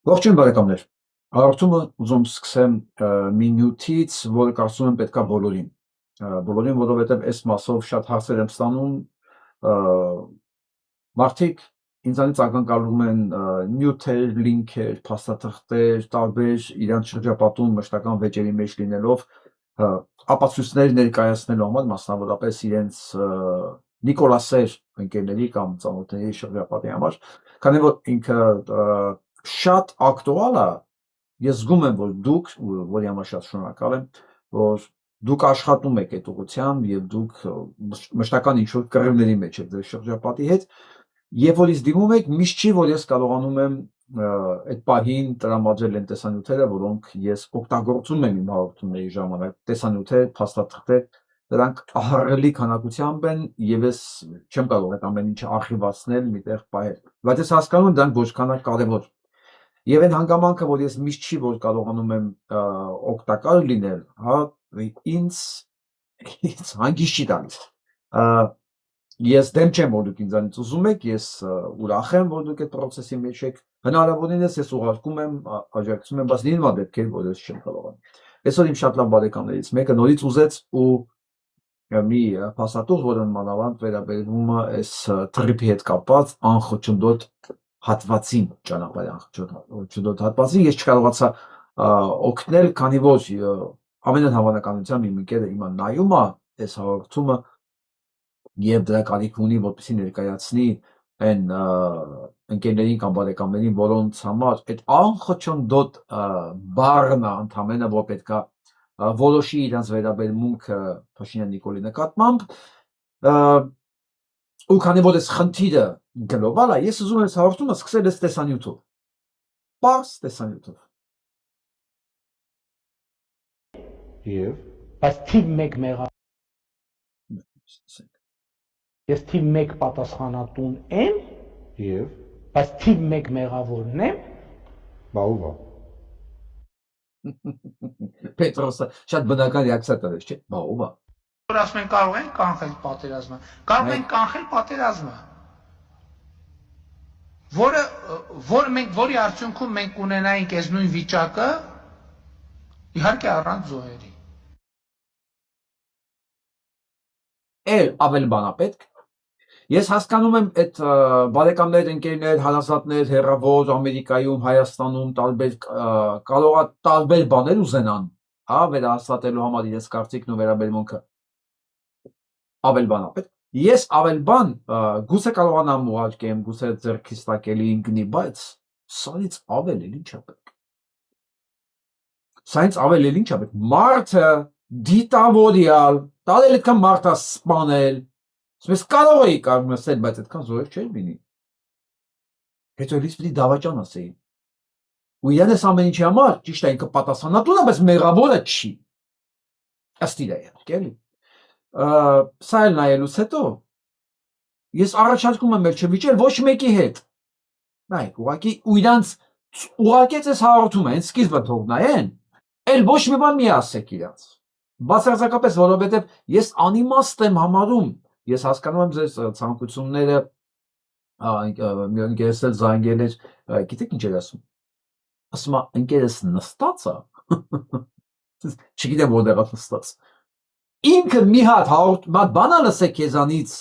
Ողջույն բարեկամներ։ Հաղորդումը ուզում սկսեմ մի նյութից, որը կարծում եմ պետքա բոլորին։ Բոլորին, որովհետև այս մասով շատ հարցեր եմ ստանում, մարդիկ ինձանից ակնկալում են նյութեր, լինքեր, փաստաթղթեր, տարբեր իրանց շրջապատում մշտական վեճերի մեջ լինելով ապացույցներ ներկայացնելու համար, մասնավորապես իրենց նիկոլասեր ընկերների կամ ծանոթների շրջապատի համար, քանի որ ինքը շատ ակտուալ է, ես զգում եմ, որ դուք, որի համար շատ շնորհակալ եմ, որ դուք աշխատում եք այդ ուղղությամբ եւ դուք մշտական ինչ-որ կռիվների մեջ եք ձեր շրջապատի հետ, եւ որ իսկ դիմում եք, միշտ չի, որ ես կարողանում եմ այդ պահին տրամադրել այն տեսանյութերը, որոնք ես օգտագործում եմ իմ հաղորդումների ժամանակ, տեսանյութեր, փաստաթղթեր, դրանք ահռելի քանակությամբ են եւ ես չեմ կարող այդ ամեն ինչը արխիվացնել, միտեղ պահել։ Բայց ես հասկանում եմ դրանք որքան է կարեւոր։ Եվ այն հանգամանքը, որ ես միշտ չի, որ կարողանում եմ օգտակար լինել, հա, ինձ հանգիստ չի տալիս։ Ես դեմ չեմ, որ դուք ինձանից ուզում եք, ես ուրախ եմ, որ դուք այդ process-ի մեջ եք։ Հնարավորինս ես ուղարկում եմ, աջակցում եմ, բայց լինում է դեպքեր, որ ես չեմ կարողանում։ Այսօր իմ շատ լավ բարեկամներից մեկը նորից ուզեց ու մի փաստաթուղթ, որը մանավանդ վերաբերվում է այս թրիփի հետ կապված անխոչնդոտ հատվածին, ճանապարհի անխոչնդոտ հատվածին, ես չկարողացա օգնել, քանի որ ամենայն հավանականությամբ իմ ընկերը հիմա նայում է այս հաղորդումը եւ դրա կարիք ունի, որպեսզի ներկայացնի այն ընկերներին կամ բարեկամներին, որոնց համար այդ անխոչնդոտ բառն է ընդհանրապես, որ պետքա որոշի իրենց վերաբերմունքը Փաշինյան Նիկոլի նկատմամբ, ու քանի որ այս խնդիրը գլոբալ է, ես ուզում եմ այս հաղորդումը սկսել այս տեսանյութով, պարզ տեսանյութով։ Եվ բայց թիվ 1 մեղա ես թիվ 1 պատասխանատուն եմ եւ բայց թիվ 1 մեղավորն եմ բաուվա Պետրոսը շատ բնական ռեակցիա տվեց, չէ՞, բաուվա։ Որ ասում են կարող են կանխել պատերազմը, կարող են կանխել պատերազմը, որի արդյունքում մենք ունենայինք այս նույն վիճակը, իհարկե առանց զոհերի։ Էլ ավել բանա պետք։ Ես հասկանում եմ այդ բարեկամներ, ընկերներ, հարազատներ, հեռավոր Ամերիկայում, Հայաստանում տարբեր կարող է տարբեր բաներ ուզենան, հա, վերահաստատելու համար իրենց կարծիքն ու վերաբերմունքը։ Ավել բանա պետք։ Ես ավել բան գուցե կարողանամ ուղարկեմ, գուցե ձեռքից տակելի ընկնի, բայց սրանից ավել էլ ինչ է պետք։ Սրանից ավել էլ ինչ է պետք։ Մարդը դիտավորյալ, տարել այդքան մարդը սպանել, ես կարող էի կարմրսել, բայց այդքան զոհեր չէր լինի։ Հետո էլիս պիտի դավաճան ասեի։ Ու իրան այս ամեն ինչի համար ճիշտ է ինքը պատասխանատուն է, բայց մեղավորը չի։ Ըստ իրա իհարկե էլի։ Սա էլ նայելուց հետո ես առաջարկում եմ չվիճել ոչ մեկի հետ։ Նայեք, ուղղակի ու իրանց ուղարկեց այս հաղորդումը, հենց սկիզբը թող նայեն, էլ ոչ մի բան մի ասեք իրանց։ Բացարձակապես, որովհետև ես անիմաստ եմ համարում, ես հասկանում եմ ձեր ցանկությունները, մի ընկերս էլ զանգել էր, գիտեք ինչ էր ասում։ Ասում է, ընկերս նստած է։ Չգիտեմ որտեղ է նստած։ Ինքը մի հատ բան է լսեք քեզանից,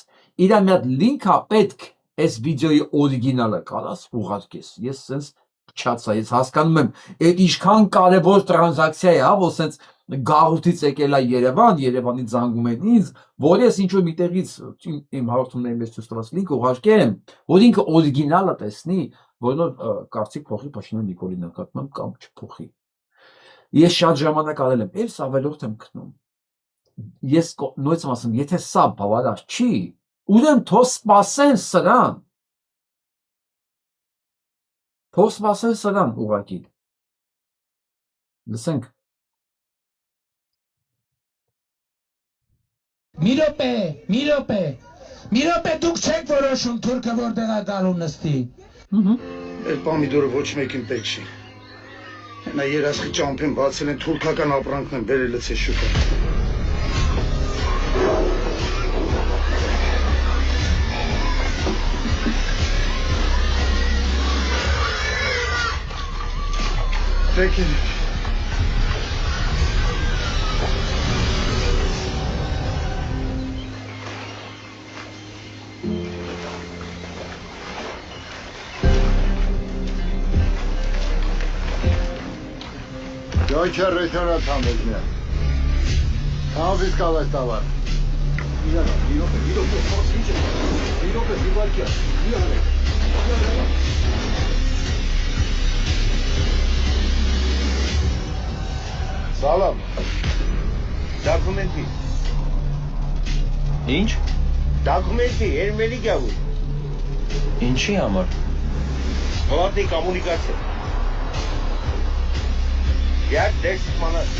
իրան մի հատ link է պետք այս վիդեոյի օրիգինալը կարաս ուղարկես։ Ես sense փչացա, ես հասկանում եմ, այդ ինչքան կարևոր տրանզակցիա է, հա, որ sense գաղութից եկել է Երևան, Երևանից զանգում են ինձ, որ ես ինչ-որ միտեղից իմ հաղորդումների մեջ ցույց տված link ուղարկեմ, որ ինքը օրիգինալը տեսնի, որ կարծիք փոխի Փաշինյան Նիկոլի նկատմամբ կամ չփոխի։ Ես շատ ժամանակ արել եմ, ես ավելորդ եմ գտնում։ Ես նույնիսկ եմ ասում, եթե սա բավարար չի, ուրեմն թող սպասեն սրան։ Թող սպասեն սրան ուղղակի։ Լսենք։ Մի րոպե, դուք չեք որոշում թուրքը որտեղ է գալու նստի։ Այդ պամիդորը ոչ մեկին պետք չի։ Նա երաշխի ճամփեն բացել են թուրքական ապրանքն են բերել է շուկա։ Տեկին։ Joyce regiona tamamıyla. Tam fiskal var. Sağlam. Dokumenti. Ինչ? Dokumenti, Ermeni գավուր։ Ինչի համար։ Հլատի կոմունիկացիա։ Յակ դես մանաս։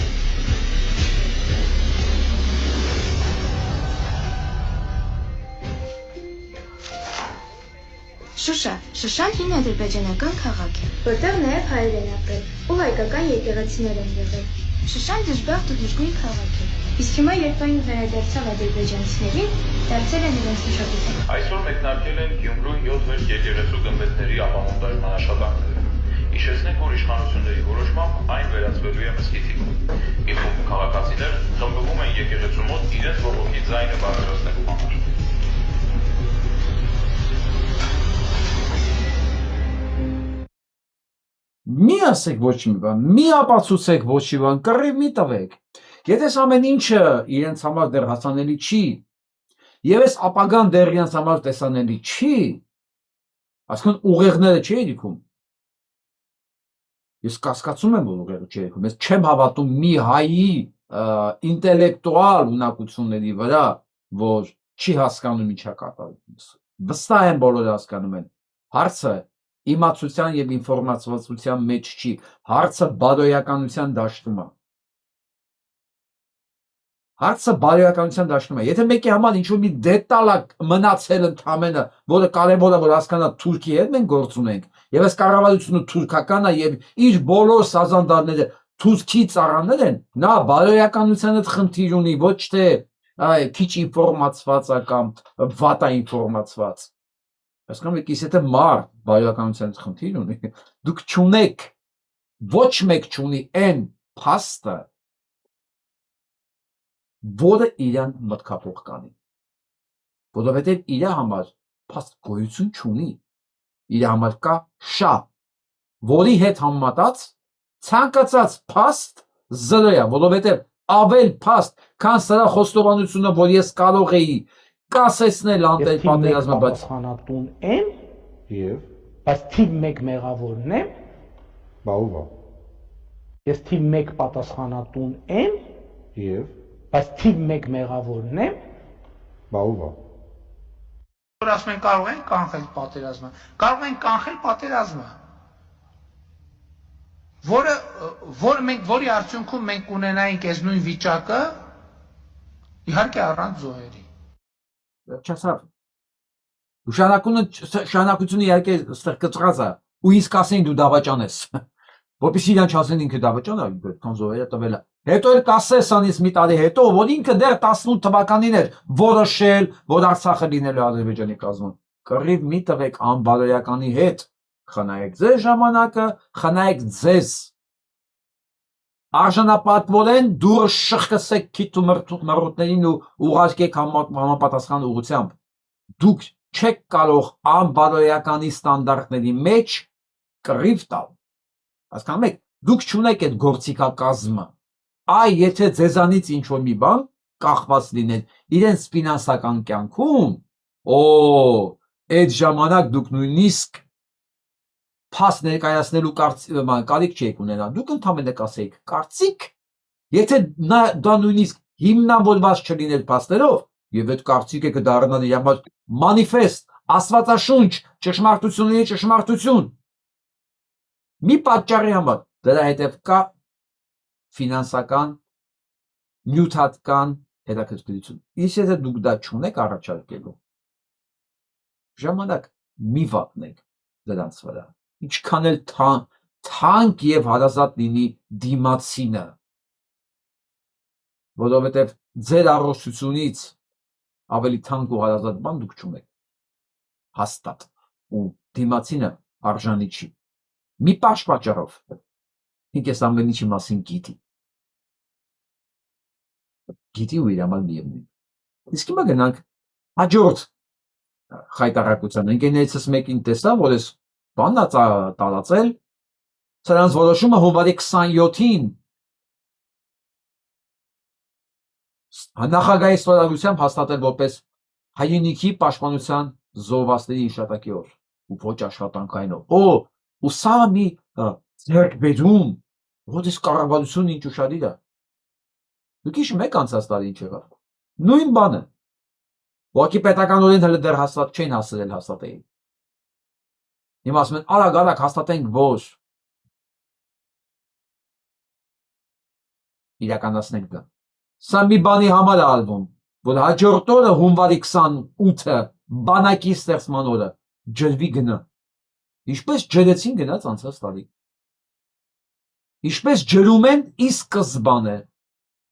Շուշան հին ադրբեջանական քաղաք է, որտեղ նաև հայեր են ապրել ու հայկական եկեղեցիներ են եղել։ Շուշան դժբախտ ու դժգույն քաղաք է, իսկ հիմա երբ այն վերադարձավ ադրբեջանցիներին, դարձել են իրենց մշակութային։ Այսօր մեկնարկել են Գյումրու 7 վերջ եկեղեցու գմբեթների ապամոնտաժման աշխատանքները։ Հիշեցնենք, որ իշխանությունների որոշմամբ այն վերածվելու է մզկիթի։ Մի խումբ քաղաքացիներ խմբվում են եկեղեցու մոտ իրենց ողոքի ձայնը բարձրացնելու համար։ Մի ասեք ոչ մի բան, մի ապացուցեք ոչ մի բան, կռիվ մի տվեք։ Եթե ամեն ինչը իրենց համար դեռ հասանելի չի, եւ այս ապագան դեռ իրենց համար տեսանելի չի, այսինքն ուղեղները չի երիքում։ Ես կասկածում եմ, որ ուղեղը չի երիքում։ Ես չեմ հավատում մի հայի ինտելեկտուալ ունակությունների վրա, որ չի հասկանում ինչա կատարվում։ Վստահ եմ բոլորը հասկանում են։ Հարցը իմացության եւ ինֆորմացվածության մեջ չի, հարցը բարոյականության դաշտում է։ Հարցը բարոյականության դաշտում է։ Եթե մեկի համար ինչ-որ մի դետալ մնացել ընդամենը, որը կարևոր է որ հասկանա Թուրքի հետ մենք գործ ունենք, եւ այս կառավարությունը թուրքական է եւ իր բոլոր սազանդարները Թուրքի ծառաներ են, նա բարոյականության հետ խնդիր ունի, ոչ թե քիչ ինֆորմացված է կամ վատ է ինֆորմացված։ Հասկանում եք, եթե մարդ բարոյականության հետ խնդիր ունի, դուք չունեք, ոչ մեկ չունի այն փաստը, որը իրան մտքափող կանի, որովհետև իր համար փաստ գոյություն չունի, իր համար կա շա, որի հետ համեմատած ցանկացած փաստ զրո է, որովհետև ավել փաստ, քան սրա խոստովանությունը, որ ես կարող էի կասեցնել անտեր պատերազմը, բայց պատասխանատուն եմ եւ բայց թիվ 1 մեղավորն եմ, Բա ով է։ ես թիվ 1 պատասխանատուն եմ Եվ բայց թիվ 1 մեղավորն եմ, բա ով է։ Որ ասում են կարող են կանխել պատերազմը, կարող են կանխել պատերազմը, որի արդյունքում մենք ունենայինք այս նույն վիճակը, իհարկե առանց զոհերի։ չասավ, շանակությունը իհարկե ստեղ կծրած է, ու իսկ ասեն դու դավաճան ես, որպեսզի իրան չասեն ինքը դավաճան է, քան զոհերը տվել է, հետո էլ կասես անից մի տարի հետո, որ ինքը դեռ 18 թվականին էր որոշել, որ Արցախը լինելու Ադրբեջանի կազմում, կռիվ մի տվեք անբարոյականի հետ, խնայեք ձեզ ժամանակը, խնայեք ձեզ, արժանապատվորեն դուրը շխկսեք քիթ ու մռութներին ու ուղարկեք համապատասխան ուղղությամբ, դուք չեք կարող անբարոյականի ստանդարտների մեջ կռիվ տալ, հասկանում եք, դուք չունեք այդ գործիքակազմը, այ եթե ձեզանից ինչ-որ մի բան կախված լիներ իրենց ֆինանսական կյանքում, այդ ժամանակ դուք նույնիսկ փաստ ներկայացնելու կարիք չեք ունենա, դուք ընդամենը կասեիք կարծիք, եթե դա նույնիսկ հիմնավորված չլիներ փաստերով, եւ այդ կարծիքը կդառնա իր համար մանիֆեստ, աստվածաշունչ, ճշմարտությունների ճշմարտություն։ Մի պատճառի համար դրա հետև կա ֆինանսական, նյութական հետաքրքրություն։ Իսկ եթե դուք դա չունեք առաջարկելու, ժամանակ մի վատնեք դրանց վրա, ինչքան էլ թանկ եւ հարազատ լինի դիմացինը, որովհետեւ ձեր առողջությունից ավելի թանկ ու հարազատ բան դուք չունեք, հաստատ, ու դիմացինը արժանի չի։ Մի պատճառով, ինքը այս ամեն ինչի մասին գիտի ու իր համար միևնույն։ Իսկ հիմա գնանք հաջորդ խայտարակության ընկերներիցս մեկին տեսա, որ այս բանն է տարածել, սրանց որոշումը հունվարի 27-ին նախագահի ստորագրությամբ հաստատել որպես հայրենիքի պաշտպանության զոհվածների հիշատակի օր ու ոչ աշխատանքային օր։ Ու սա մի ձեռքբերում, որ այս կառավարությունը ինչ ուշադիր է։ Դուք հիշում եք անցած տարի ինչ եղավ։ Նույն բանը։ Ուղղակի պետականորեն հələ դեռ չէին հասցրել հաստատեին։ Հիմա ասում են արագ հաստատենք, որ իրականացնենք դա։ Սա մի բանի համար է արվում, որ հաջորդ օրը հունվարի 28-ը բանակի ստեղծման օրը ջրվի գնա։ Ինչպես ջրեցին գնաց անցած տարի։ Ինչպես ջրում են ի սկզբանե,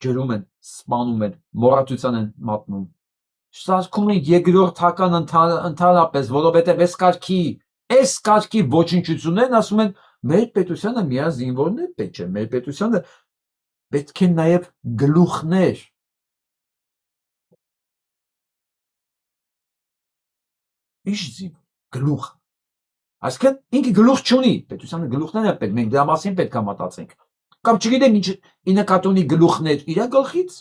ջրում են, սպանում են, մոռացության են մատնում։ Սարքում են երկրորդական ընդհանրապես, որովհետև այս կարգի ոչնչություններն ասում են մեր պետությանը միայն զինվորներ պետք չէ, մեր պետությանը պետք է նաև գլուխներ։ Ինչ գլուխ։ Այսինքն ինքը գլուխ չունի, պետությանը գլուխներ են պետք, մենք դրա մասին պետք է մտածենք։ Կամ չգիտեմ ինչ ի նկատի ունի գլուխներ իր գլխից,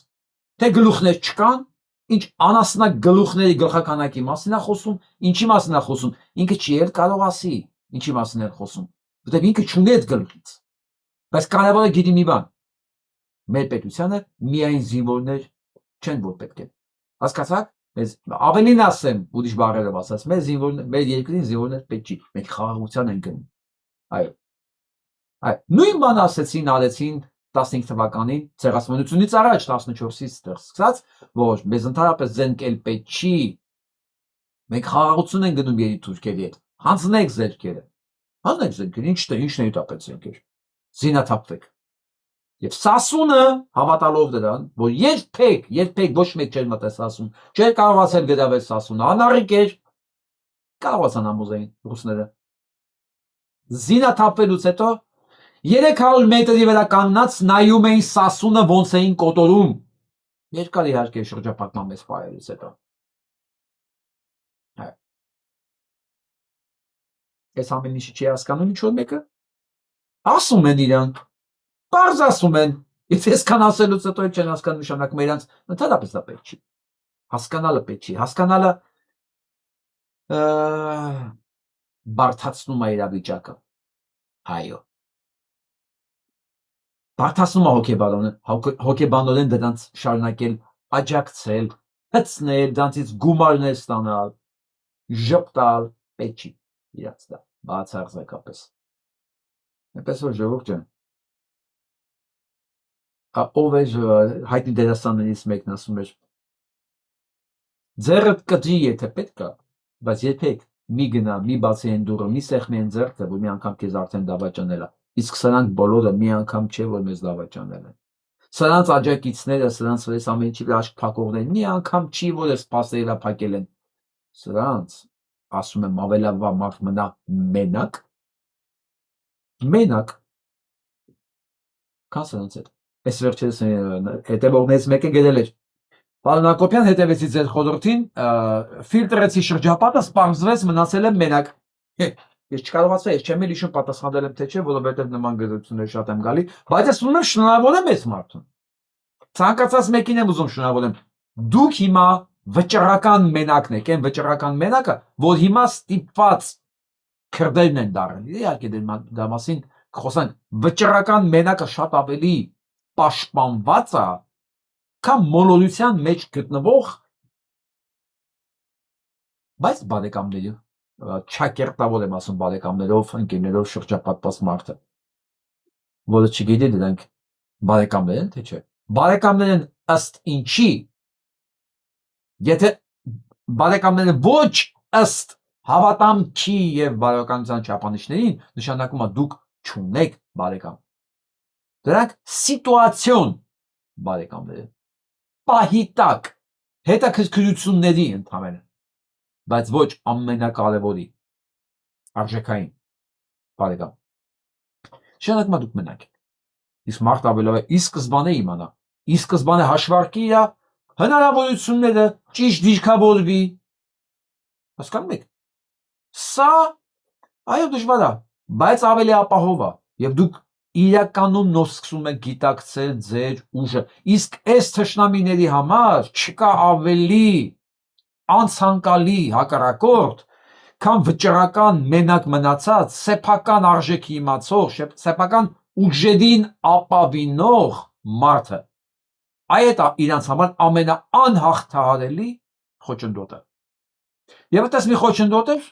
թե գլուխներ չկան, ինչ անասնակ գլուխների գլխականակի մասին է խոսում, ինչի մասին է խոսում, ինքը չի էլ կարող ասի, ինչի մասին է խոսում, որտեղ ինքը չունի այդ գլխից։ Բայց կարևորը գիտի մի բան, մեր պետությանը միայն զինվորներ չեն, որ պետք է։ Հասկացաք։ Ավելին ասեմ, ուրիշ բառերով ասած, մեր երկրին զինվորներ պետք չի, մենք խաղաղության ենք գնում։ Այո։ Նույն բան արեցին 15 թվականին ցեղասպանությունից առաջ 14-ից սկսած, որ մեզ ընդհանրապես զենքել պետք չի։ Մենք խաղաղություն ենք գնում երիտուրքերի հետ։ Հանձնեք ձեռքերը։ Հանձնեք ձեռքերը, ինչն է դա պետք զենքեր։ Զինաթափվեք։ Եվ Սասունը հավատալով դրան, որ երբեք ոչ մեկ չէր մտել Սասուն, չէր կարողացել գրավել Սասունը, անառիկ էր, կարողացան համոզեին ռուսները։ Զինաթափվելուց հետո 300 մետրի վրա կանգնած նայում էին Սասունը ոնց էին կոտորում։ Երկար իհարկե շրջապատման մեծ պայելուց հետո։ Այս ամեն ինչի չի հասկանում ինչ-որ մեկը։ Ասում են իրանք։ Պարզ ասում են, եթե այսքան ասելուց հետո չեն հասկանում նշանակում իրանց ընդհանրապես դա պետք չի։ Հասկանալը պետք չի, հասկանալը բարդացնում է իրավիճակը։ Այո։ Բարդացնում է հոգեբանորեն դրանց շարունակել աջակցել, հցնել, դրանցից գումարներ ստանալ, ժպտալ, պետք չի իրանց դա, բացարձակապես։ Այնպես որ ժողովուրդ ջան, ով էր հայտնի դերասաններից մեկն ասում էր. ձեռդ կտրի, եթե պետք է, բայց երբեք մի գնա, մի բացի այն դուռը, մի սեղմի այն ձեռքը, որ մի անգամ քեզ արդեն դավաճանել է։ Իսկ սրանք բոլորը մի անգամ չէ, որ մեզ դավաճանել են։ Սրանց աջակիցները, սրանց վրա ամեն ինչի վրա աչք փակողները մի անգամ չի, որ այս փաստերը փակել են։ Սրանց ասում եմ ավելավա մարդ մնա մենակ, քան սրանց հետ։ Այս վերջերս հետևողներից մեկը գրել էր. Պարոն Հակոբյան, հետևեցի ձեր խորհրդին, ֆիլտրեցի շրջապատը, սպառնձվեց, մնացել եմ մենակ։ Ես չկարողացա, ես չեմ էլ հիշում պատասխանել եմ թե չէ, որովհետև նման գրություններ շատ եմ գալի, բայց ես ուզում եմ շնորհավորեմ այս մարդուն։ Ցանկացած մեկին եմ ուզում շնորհավորեմ։ Դուք հիմա վճռական մենակն եք, այն վճռական մենակը, որ հիմա ստիպված քրդերն են դառել։ Իհարկե դա մասին խոսանք, վճռական մենակը շատ ավելի պաշտպանված է, քան մոլորության մեջ գտնվող, բայց բարեկամների, չակերտավոր եմ ասում բարեկամներով, ընկերներով շրջապատված մարդը, որը չգիտի դրանք բարեկամներ են, թե չէ։ Բարեկամներ են ըստ ինչի, եթե բարեկամները ոչ ըստ հավատամքի եւ բարոյականության չափանիշներին, նշանակում է դուք չունեք բարեկամ։ Դրանք սիտուացիոն բարեկամներ են, պահիտակ, հետաքրքրությունների ընդհանրեն, բայց ոչ ամենակարևորի, արժեքային բարեկամ։ Նշանակում է դուք մենակ եք։ Իսկ մարդ ավելի ի սկզբանե իմանա, ի սկզբանե հաշվարկի իր հնարավորությունները, ճիշտ դիրքավորվի։ Հասկանում եք։ Սա այո դժվար է, բայց ավելի ապահով է, եւ դուք իրականում նոր սկսում եք գիտակցել ձեր ուժը։ Իսկ այս թշնամիների համար չկա ավելի անցանկալի հակառակորդ, քան վճռական մենակ մնացած, սեփական արժեքի իմացող, սեփական ուժերին ապավինող մարդը։ Այդ է իրանց համար ամենաանհաղթահարելի խոչընդոտը։ Եվ այդպես մի խոչընդոտ էր,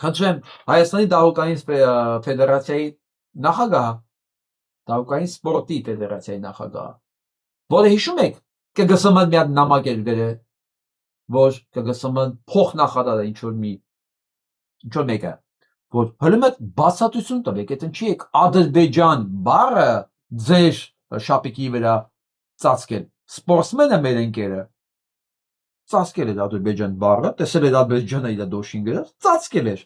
խնդրեմ, Հայաստանի դահուկային ֆեդերացիայի նախագահ, դահուկային սպորտի ֆեդերացիայի նախագահ, որը հիշում եք, ԿԳՍՄ-ն մի հատ նամակ էր գրել, որ ԿԳՍՄ-ն փոխնախարարը ինչ որ մեկը, որ հլը բացատրություն տվեք, այդ ինչի եք Ադրբեջան բառը ձեր շապիկի վրա ծածկել։ Սպորտսմենը մեր ընկերը ծածկել էր Ադրբեջան բառը, տեսել էր Ադրբեջանը իր դոշին գրած, ծածկել էր։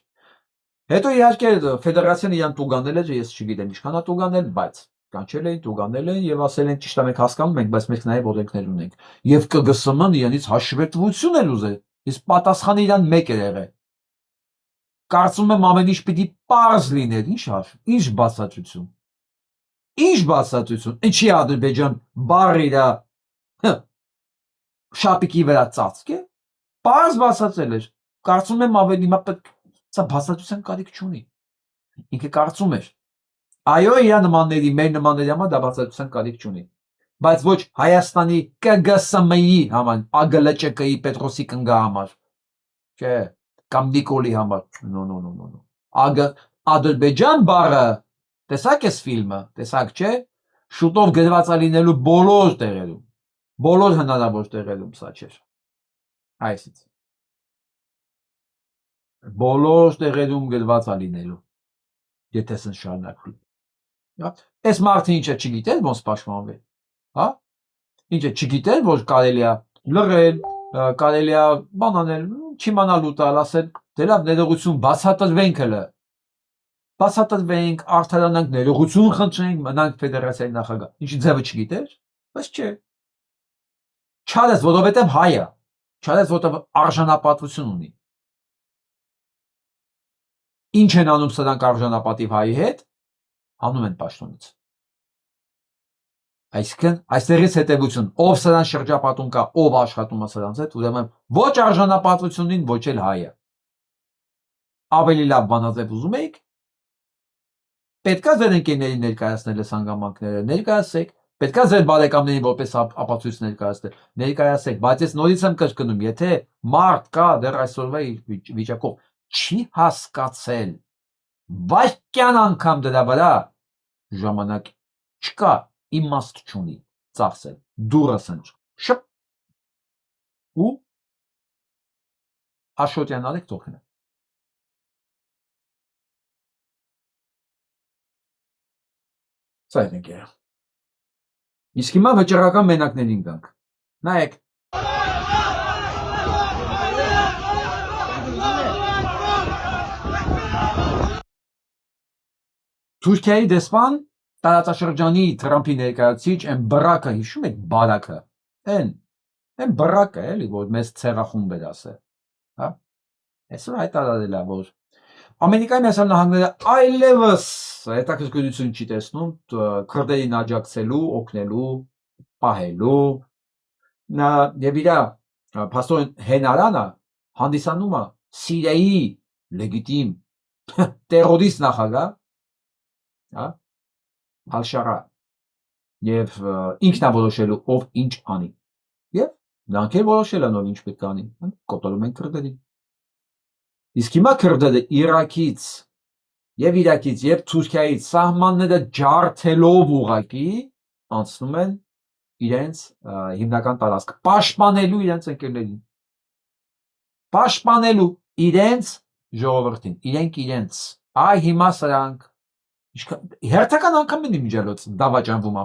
Հետո իհարկե ֆեդերացիան իրան տուգանել էր, ես չգիտեմ ինչքան է տուգանել, բայց կանչել էին, տուգանել են եւ ասել են ճիշտ է մենք հասկանում ենք, բայց մենք նաեւ օրենքներ ունենք։ Եվ ԿԳՍՄ-ն իրանից հաշվետվություն էր ուզել, իսկ պատասխանը իրան մեկ էր եղել։ Կարծում եմ ամեն ինչ պիտի պարզ լիներ, ինչ բացատրություն։ Ինչ բացատրություն, ինչի Ադրբեջան բառը իր շապիկի վրա ծածկ է, պարզ բացատրել էր։ Կարծում եմ ավելի հիմա սա բացատրության կարիք չունի։ Ինքը կարծում էր։ Այո, իր նմանների, մեր նմանների համար դա բացատրության կարիք չունի։ Բայց ոչ Հայաստանի ԿԳՍՄ-ի համար, ԱԳԼՃԿ-ի Պետրոսի կնգա համար։ Չէ, կամ Նիկոլի համար։ No. Ադրբեջան բառը, տեսակ ես ֆիլմը, տեսակ չէ, շուտով գրված է լինելու բոլոր տեղերում, բոլոր հնարավոր տեղերում սա չէր։ Այսից։ Բոլոր տեղերում գրված է լինելու, եթե սն շարունակվի։ Այս մարդը ինչը չգիտեր, ոնց պաշտպանվել, հա? Ինչը չգիտեր, որ կարելի է լռել, կարելի է բան անել, չիմանալու տալ, ասել, դե լավ, ներողություն, բացատրվենք հլը։ Բացատրվենք, արդարանանք, ներողություն խնդրենք, մնանք ֆեդերացիայի նախագահ։ Ինչի ձևը չգիտեր, բայց չէ։ Չարես, որովհետև հայ է, չարես, որովհետև արժանապատվություն ունի։ Ինչ են անում սրանք արժանապատիվ հայի հետ, անում են պաշտոնից։ Այսինքն, այստեղից հետևություն, ով սրան շրջապատում կա, ով աշխատում է սրանց հետ, ուրեմն ոչ արժանապատվությունին, ոչ էլ հայը։ Ավելի լավ բանաձև ուզում եք, պետքա ձեր ընկերներին ներկայացնել այս հանգամանքները, ներկայացեք, պետքա ձեր բարեկամներին որպես ապացույց ներկայացեք, բայց ես նորից եմ կրկնում, եթե մարդ կա դեռ այսօրվա վիճակով չի հասկացել, վայրկյան անգամ դրա վրա ժամանակ չկա, իմաստ չունի, ծախսել, դուրը սնջ, շփ, ու Աշոտյան արեք թողնը։ Սա ենք է։ Իսկ հիմա վճռական մենակներին գանք։ Նայեք։ Թուրքիայի դեսպան տարածաշրջանի Թրամփի ներկայացուցիչ այն բռակը հիշում եք բարակը։ Այն բռակը էլի որ մեծ ցեղախումբ էր ասել։ Հա։ Այսօր հայտարարել է որ Ամերիկայի Միացյալ Նահանգները այլևս հետաքրքրություն չի տեսնում քրդերին աջակցելու, օգնելու, պահելու։ Եվ իր փաստորեն հենարանը հանդիսանում է Սիրիայի լեգիտիմ տերորիստ նախագահ, հա, Ալ-Շարա, եւ ինքն է որոշելու ով ինչ անի։ Եվ նրանք էլ որոշել են ով ինչ պետք է անի, կոտորում են քրդերին։ Իսկ հիմա քրդերը Իրաքից եւ Թուրքիայից սահմանները ջարդելով ուղակի անցնում են իրենց հիմնական տարածքը, պաշտպանելու իրենց ընկերներին, պաշտպանելու իրենց ժողովրդին, իրենց։ Այ հիմա սրանք հերթական անգամ են իմիջիալոց դավաճանվում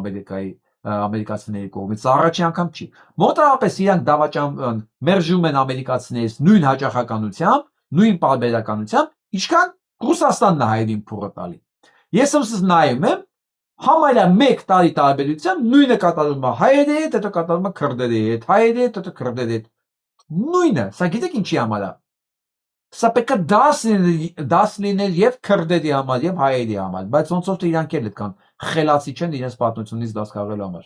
ամերիկացիների կողմից, առաջին անգամ չի։ Մոտավորապես իրանք մերժում են ամերիկացիներից նույն հաճախականությամբ, նույն պարբերականությամբ, ինչքան Ռուսաստանն է հայերին փողը տալի։ Ես ուսս նայում եմ, Համարյա 1 տարի տարբերությամբ նույնը կատարվում է հայերի հետ, հետո կատարվում է քրդերի հետ, հայերի հետ, հետո քրդերի հետ։ Նույնը, սա գիտեք ինչի համար է։ Սա պետք է դաս լինել եւ քրդերի համար եւ հայերի համար, բայց ոնց որ իրանք էլ կան խելացի չեն իրենց պատմությունից դաս քաղելու համար։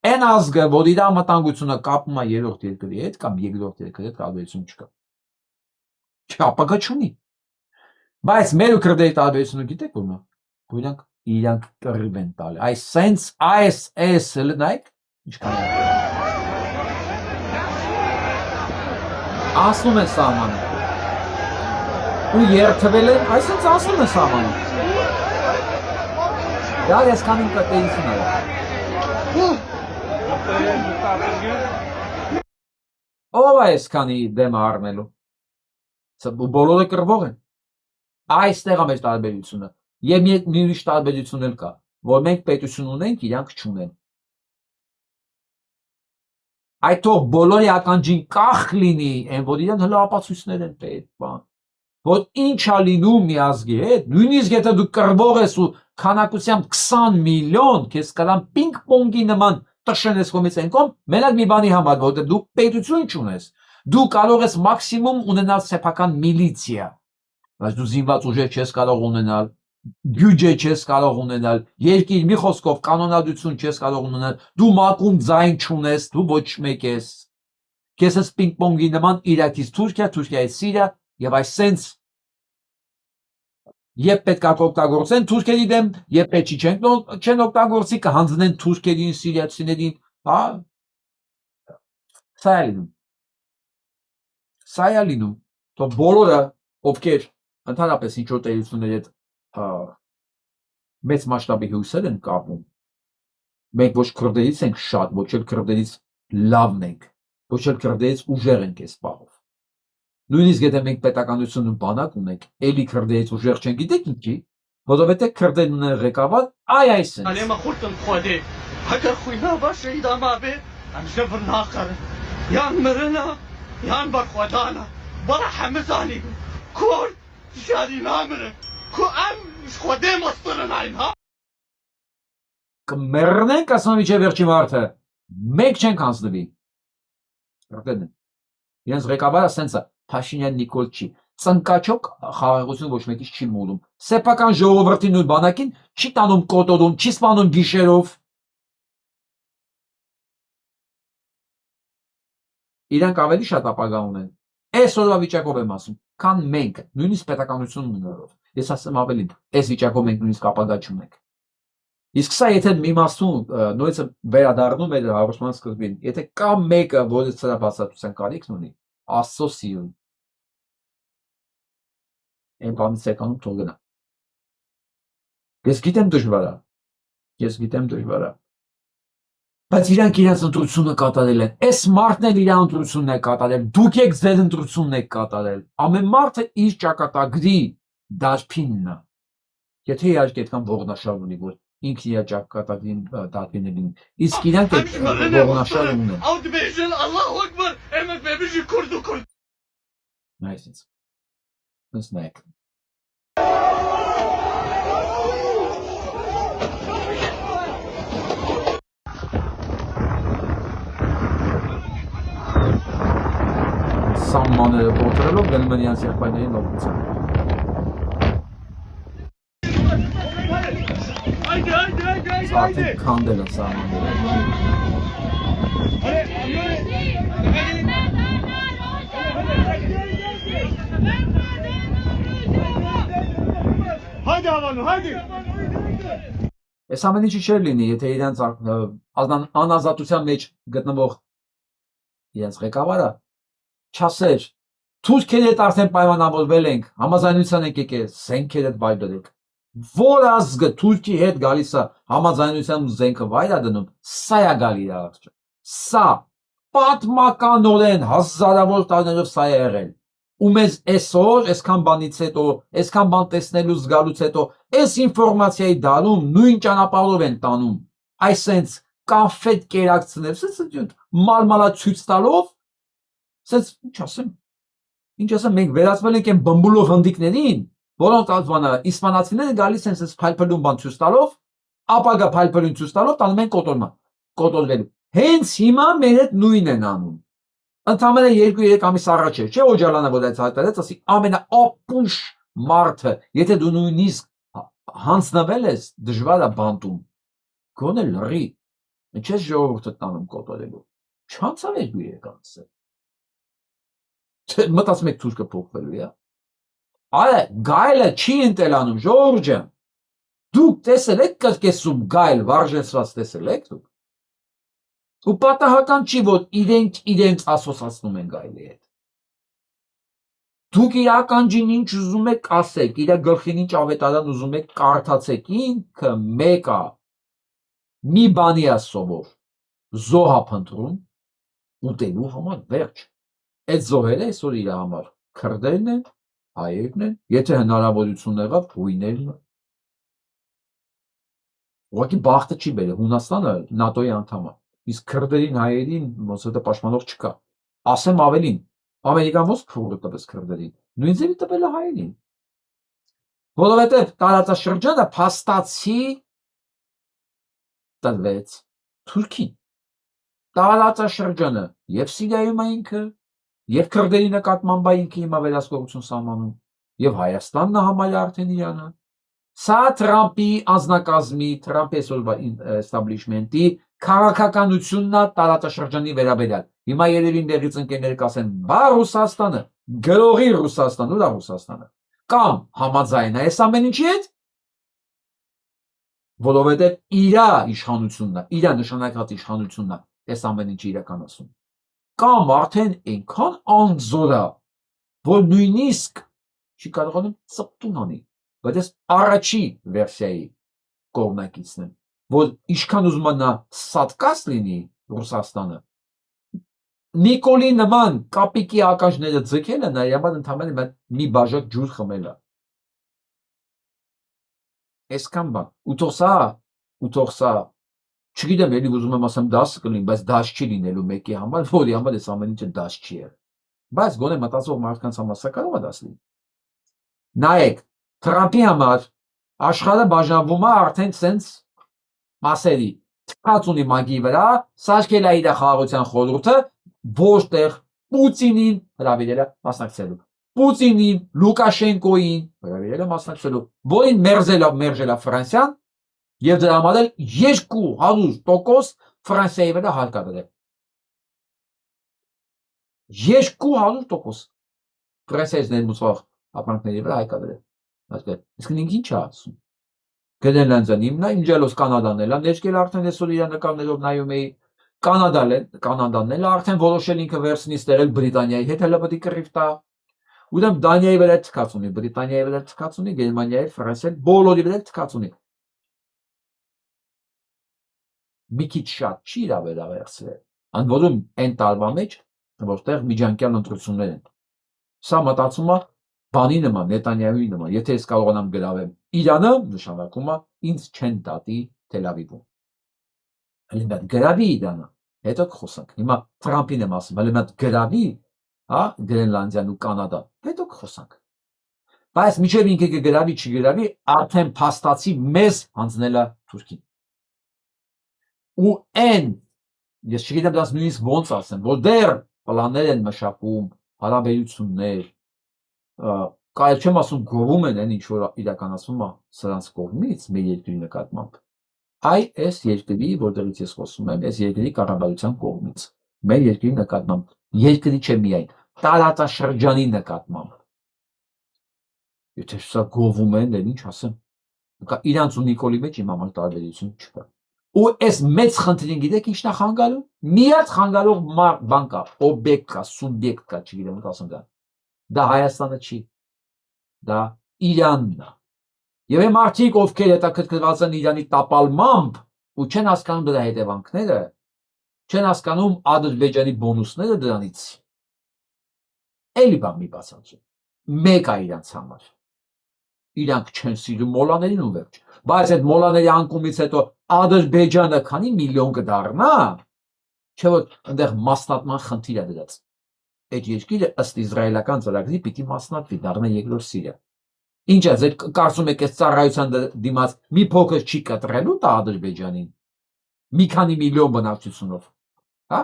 Այն ազգը, որ իր անվտանգությունը կապում է երրորդ երկրի հետ կամ երկրորդ երկրի հետ տարբերություն չկա։ Չապագա չունի։ Բայց մեր ու քրդերի տարբերությունը գիտեք ո՞րն է։ Որ իրանք կռիվ են տալի։ Այս sense ISS լնայք ինչքան է։ Ասում են սահմանը։ Ու երթվել են, այսինքն ասում են սահմանը։ Դա ես կանին կտեյություն է։ Ով է այսքանի դեմը առնելու։ Բոլորը կռվող են։ Այստեղ է մեր տարբերությունը։ Եվ մի ուրիշ տարբերություն էլ կա, որ մենք պետություն ունենք, իրանք չունեն։ Այդ թող բոլորի ականջին կախ լինի, այն որ իրեն հլապացույցներ են պետք, բան։ Որ ինչ է լինում մի ազգի հետ, նույնիսկ եթե դու կռվող ես ու քանակությամբ 20 միլիոն, քեզ կրան պինգ-պոնգի նման տշնես կողմից են կողմ, մենակ մի բանի համար, որտեղ դու պետություն չունես, դու կարող ես մաքսիմում ունենալ սեփական միլիցիա, բայց դու զինված ուժեր չես կարող ունենալ, բյուջե չես կարող ունենալ, երկիր մի խոսքով կանոնադրություն չես կարող ունենալ, դու մակում ձայն չունես, դու ոչ մեկ ես, քեզ ես պինգ-պոնգի նման Իրաքից Թուրքիա, Թուրքիայից Սիրիա, եւ այս sense Եվ պետք է օգտագործեն թուրքերի դեմ, եւ պետք չեն օգտագործի, կհանձնեն թուրքերին, սիրիացիներին, հա։ Սա է լինում։ Սա է լինում։ Թող բոլորը, ովքեր ընդհանրապես ինչ-որ տերությունների հետ մեծ մասշտաբի հույսեր են կապում, մենք ոչ քրդերից ենք շատ, ոչ էլ քրդերից լավն ենք, ոչ էլ քրդերից ուժեղ ենք այս պահով։ Նույնիսկ եթե մենք պետականություն ու բանակ ունենք, էլի քրդերից ուժեղ չեն, գիտեք ինչի, որովհետև քրդերն ունեն ղեկավար, այս են։ Կմեռնենք ասում իջե վերջի մարդը, մեկ չենք հանձնվի։ Քրդերն են։ Իրենց ղեկավարը սենց է, Փաշինյան Նիկոլ չի, ծնկաչոք խաղաղություն ոչ մեկից չի մոլում, սեփական ժողովրդին ու բանակին չի տանում կոտորում, չի սպանում գիշերով։ Իրանք ավելի շատ ապագա ունեն, այս օրվա վիճակով եմ ասում, քան մենք, նույնիսկ պետականություն ունենալով, ես ասեմ ավելին, այս վիճակով մենք նույնիսկ ապագա չունենք։ Իսկ սա եթե մի մասում նույնիսկ վերադառնում է հարուսման սկզբին, եթե կա մեկը, որը սրա բացատրության կարիքն ունի, Աստծո սիրուն, այն բանից եկանում թող գնա։ Ես գիտեմ դժվար է, բայց իրանք իրենց ընտրությունը կատարել են, այս մարդն էլ իր ընտրությունն է կատարել, դուք եք ձեր ընտրությունն եք կատարել, ամեն մարդը իր ճակատագրի դարբինն է, եթե իհարկե այդքան ողնաշար ունի, որ ինքն իր ճակատագրին դարբիներին, իսկ իրանք ողնաշար ունեն։ Նայսից, նս նայք։ Սամմաները կոտրելով գնում են իրենց եղբայրներին օգնության։ Արդեն քանդել են սահմանները։ Այս ամեն ինչի չէր լինի, եթե իրենց անազատության մեջ գտնվող իրենց ղեկավարը չասեր, թուրքերի հետ արդեն պայմանավորվել ենք, համաձայնության ենք եկել, զենքեր հետ վայր դրեք։ Որ ազգը Թուրքի հետ գալիս է համաձայնության ու զենքը վայր է դնում, սա է գալի իր առջև։ Սա պատմականորեն հազարավոր տարիներով սա է եղել։ Ու մեզ այսօր, այսքան բանից հետո, այսքան բան տեսնելու զգալուց հետո, այս ինֆորմացիայի դալում նույն ճանապարհով են տանում։ Այսենց կոնֆետ կերակցնել, սենց մալմալա ցույց տալով, սենց ինչ ասեմ, մենք վերածվել ենք այն բմբուլող հնդիկներին, որոնց ասվանը իսպանացիները գալիս են սենց փայլփլում բան ցույց տալով, ապագա փայլփլին ցույց տալով տանում են կոտորվելու։ Հենց հիմա մեր հետ նույնն են անում։ Ընդամենը 2-3 ամիս առաջ չէ Օջալանը որ այդ հայտարարեց, ասի ամենաապուշ մարդը, եթե դու նույնիսկ հանձնվել ես, դժվար է բանտում։ Գոնե լռի։ Ինչ ես ժողովուրդը տանում կոտորելու։ Չանցավ 2-3 ամիս։ Մտածում եք թուրքը փոխվելու է։ Այ գայլը չի ընտելանում, ժողովուրդ ջան։ Դուք տեսել եք կրկեսում գայլ վարժեցված տեսել եք դուք։ Ու պատահական չի, որ իրենք ասոցացնում են գայլի հետ։ Դուք իր ականջին ինչ ուզում եք ասեք, իր գլխին ինչ ավետարան ուզում եք կարդացեք, ինքը մեկ է, մի բանի է սովոր, զոհ է փնտրում, ուտելու համար վերջ։ Այդ զոհերը այսօր իր համար քրդերն են, հայերն են, եթե հնարավորություն եղավ, հույներն են։ Ուղղակի բախտը չի բերել, Հունաստանը ՆԱՏՕ-ի անդամ է, իսկ քրդերին, հայերին ոսոդը պաշտպանող չկա։ Ասեմ ավելին, Ամերիկան ո՞նց փողը տվեց քրդերին, նույն ձևի տվել է հայերին։ Որովհետև տարածաշրջանը փաստացի տրվեց Թուրքին։ Տարածաշրջանը եւ Սիրիայում է ինքը, եւ քրդերի նկատմամբ է ինքը հիմա վերահսկողություն սահմանում, եւ Հայաստանն է համարյա արդեն իրանը։ Սա Թրամփի անձնակազմի, Թրամփի այսօրվա էստաբլիշմենտի քաղաքականությունն է տարածաշրջանի վերաբերյալ։ Հիմա երևի ներից ընկերներ կասեն, բա Ռուսաստանը, գրողի Ռուսաստան, ու դա Ռուսաստանը։ Կամ համաձայն է այս ամեն ինչի հետ, որովհետև իր իշխանությունն է, իր նշանակած իշխանությունն է այս ամեն ինչը իրականացում։ Կամ արդեն այնքան անձոր է, որ նույնիսկ չի կարողանում ծպտուն անի, բայց այս առաջի վերսիայի կողմնակիցն են, որ ինչքան ուզում է նա սատկած լինի Ռուսաստանը, Նիկոլի նման կապիկի ականջները ձգելը նա համար ընդհանրապես մի բաժակ ջուր խմելը։ Այսքան բան, ու թող սա, չգիտեմ, էլի ուզում եմ ասեմ դաս կլինի, բայց դաս չի լինելու մեկի համար, որի համար այս ամեն ինչը դաս չի եղել։ Բայց գոնե մտածող մարդկանց համար սա կարող է դաս լինի։ Նայեք, Թրամփի համար աշխարհը բաժանվում է արդեն սենց մասերի։ Թքած ունի մագի վրա, սարքել է իր խաղաղության խորհուրդը, որտեղ Պուտինին հրավիրել է մասնակցելու։ Պուտինին, Լուկաշենկոին հրավիրել է մասնակցելու, որին մերժել է Ֆրանսիան եւ դրա համար 200% Ֆրանսիայի վրա հարկադրել։ 200% Ֆրանսիայից ներմուծվող ապրանքների վրա հարկադրել։ Իսկ ինքը ինչ է ասում։ Գրենլանդիան իմնա, Ինջելոս Կանադան էլ է ներկել արդեն այսօր իր նկարներով նայում էի։ Կանադան էլ արդեն որոշել ինքը վերցնի ստեղել Բրիտանիայի հետ հələ պետք է կռիվ տա։ Ուրեմն Դանիայի վրա թքած ունի, Բրիտանիայի վրա թքած ունի, Գերմանիայի, Ֆրանսիայի, բոլորի վրա թքած ունի։ Մի քիչ շատ չի իրա վերաբերցրել։ Ընդ որում այն տարվա մեջ, որտեղ միջանկյալ ընտրություններ են։ Սա մտածում է բանի նման, Նետանյահուի նման, եթե ես կարողանամ գրավեմ Իրանը, նշանակում է ինձ չեն դատի Թել Ավիվում։ Հələ մի հատ գրավի Իրանը, հետո կխոսանք։ Հիմա Թրամփին եմ ասում, հələ մի հատ գրավի, հա, Գրենլանդիան ու Կանադան, հետո կխոսանք։ Բայց մինչև ինքը կգրավի, չգրավի, արդեն փաստացի մեզ հանձնել է Թուրքին։ Ու այն, ես չգիտեմ դաս նույնիսկ ոնց ասեմ, որ դեռ պլաններ են մշակում, հարաբերություններ, կայլ չեմ ասում գովում են այն ինչ որ իրականացվում է սրանց կողմից մեր երկրի նկատմամբ, այս երկրի, որտեղից ես խոսում եմ, այս երկրի կառավարության կողմից, մեր երկրի նկատմամբ, երկրի չէ միայն, տարածաշրջանի նկատմամբ։ Եթե սա գովում են, դեռ ինչ ասեմ, իրանց ու Նիկոլի մեջ իմ համար տարբերություն չկա։ Ու այս մեծ խնդրին գիտեք ինչն է խանգարում։ Միած խանգարող բան կա, օբյեկտ կա, սուբյեկտ կա, չգիտեմ ոնց ասեմ դա։ Դա Հայաստանը չի, դա Իրանն է։ Եվ այն մարդիկ, ովքեր հետաքրքրված են Իրանի տապալմամբ ու չեն հասկանում դրա հետևանքները, չեն հասկանում Ադրբեջանի բոնուսները դրանից։ Էլի բան մի բացանցում։ Մեկ է իրանց համար։ Իրանք չեն սիրում մոլաներին ու վերջ։ Բայց այդ մոլաների անկումից հետո Ադրբեջանը քանի միլիոն կդառնա, չէ՞ որ այնտեղ մասնատման խնդիր է դրած։ Այդ երկիրը ըստ իսրայելական ծրագրի պիտի մասնատվի, դառնա երկրորդ Սիրիա։ Ինչ է, ձեր կարծում եք այս ծառայության դիմաց մի փոքր չի կտրելու տա Ադրբեջանին։ Մի քանի միլիոն բնակչությունով, հա։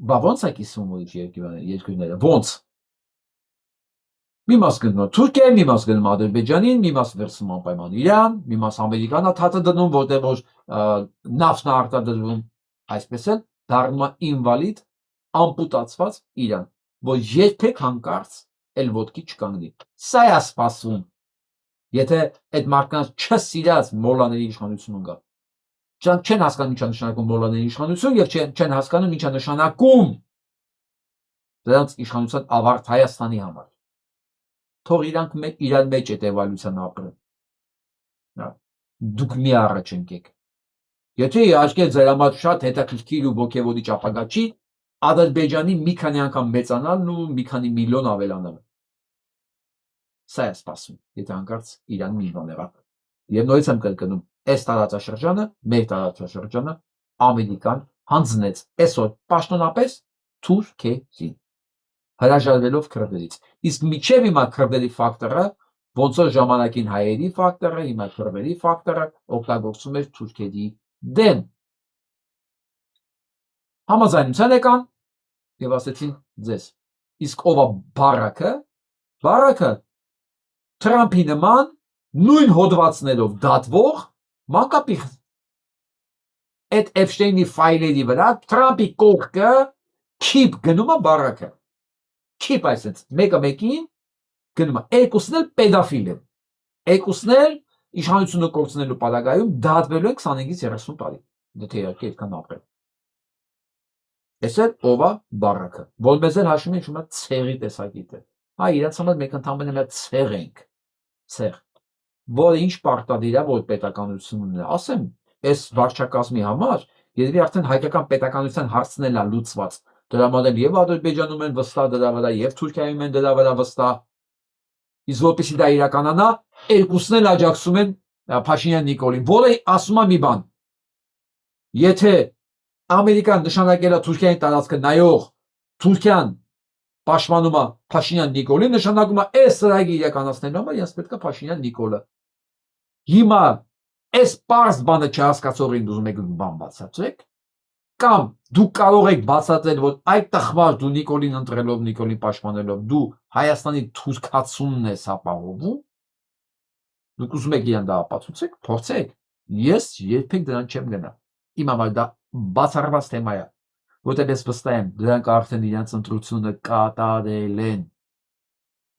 Բա ո՞նց է կիսվում ուրիշ երկրները, ո՞նց։ Մի մաս գնում է Թուրքիա, մի մաս գնում է Ադրբեջանին, մի մաս վերցնում անպայման Իրան, մի մաս Ամերիկան է թաթը դնում, որտեղ որ նավթն է արտադրվում, այսպես էլ դառնում է ինվալիդ, ամպուտացված Իրան, որ երբեք հանկարծ էլ ոտքի չկանգնի։ Սա է սպասում, եթե այդ մարդկանց չսիրած մոլաների իշխանությունը գա։ Չեն հասկանում ինչ է նշանակում մոլաների իշխանություն եւ չեն հասկանում ինչ է նշանակում դրանց իշխանության ավարտ Հայաստանի համար։ Թող իրանք իրար մեջ այդ էվոլյուցիան ապրեն։ Դուք մի առաջ ընկեք։ Եթե իհարկե ձեր համար շատ հետաքրքիր ու ոգևորիչ ապագա չի, Ադրբեջանի մի քանի անգամ մեծանալն ու մի քանի միլիոն ավելանալը։ Սա է սպասում, եթե հանկարծ Իրան մի բան եղավ։ Եվ նորից եմ կրկնում, այս տարածաշրջանը, մեր տարածաշրջանը Ամերիկան հանձնեց այսօր պաշտոնապես Թուրքիային, հրաժարվելով քրդերից։ Իսկ միջև հիմա քրդերի ֆակտորը, ոնց որ ժամանակին հայերի ֆակտորը, հիմա քրդերի ֆակտորը օգտագործում էր Թուրքիայի դեմ։ Համաձայնության եկան եւ ասեցին ձեզ։ Իսկ ով է Բարակը։ Բարակը Թրամփի նման նույն հոդվածներով դատվող մանկապիղ։ Այդ Էփշտեյնի ֆայլերի վրա Թրամփի կողքը քիփ գնում է Բարակը։ Քիփ այսպես մեկը մեկին գնում է։ Երկուսն էլ պեդոֆիլ են։ Երկուսն էլ իշխանությունը կորցնելու պարագայում դատվելու են 25-ից 30 տարի։ Եթե իհարկե այդքան ապրեն։ Այսօր ով է Բարակը, որ մեզ էլ հաշվում ենք շուտ ցեղի տեսակիտ է։ Հա, իրաց համար մենք ընդհանրապես մի ցեղ ենք։ Ցեղ, որը ինչ պարտադիր է, որ պետականությունն է։ Ասեմ, այս վարչակազմի համար երևի արդեն հայկական պետականության հարցն էլ է լուծված։ Դրա համար էլ եւ Ադրբեջանում են վստահ դրա վրա, եւ Թուրքիայում են դրա վրա վստահ։ Իսկ որպեսզի դա իրականանա, երկուսն էլ աջակցում են Փաշինյան Նիկոլին, որը ասում է մի բան. եթե Ամերիկան նշանակել է Թուրքիայի տարածքը նայող Թուրքիան պաշտպանում է Փաշինյան Նիկոլին, նշանակում է այս ծրագիրը իրականացնելու համար ես պետք է Փաշինյան Նիկոլը։ Հիմա այս պարզ բանը չհասկացողին ուզում եք բան բացատրեք, կամ դուք կարող եք բացատրել, որ այդ տխմար դու Նիկոլին ընտրելով, Նիկոլին պաշտպանելով, դու Հայաստանի թուրքացումն ես ապահովում, դուք ուզում եք իրան դա ապացուցեք, փորձեք, ես երբեք դրան չեմ գնա։ Իմ համար դա բացառված թեմա է, որտեղ ես վստահ եմ, դրանք արդեն իրենց ընտրությունը կատարել են,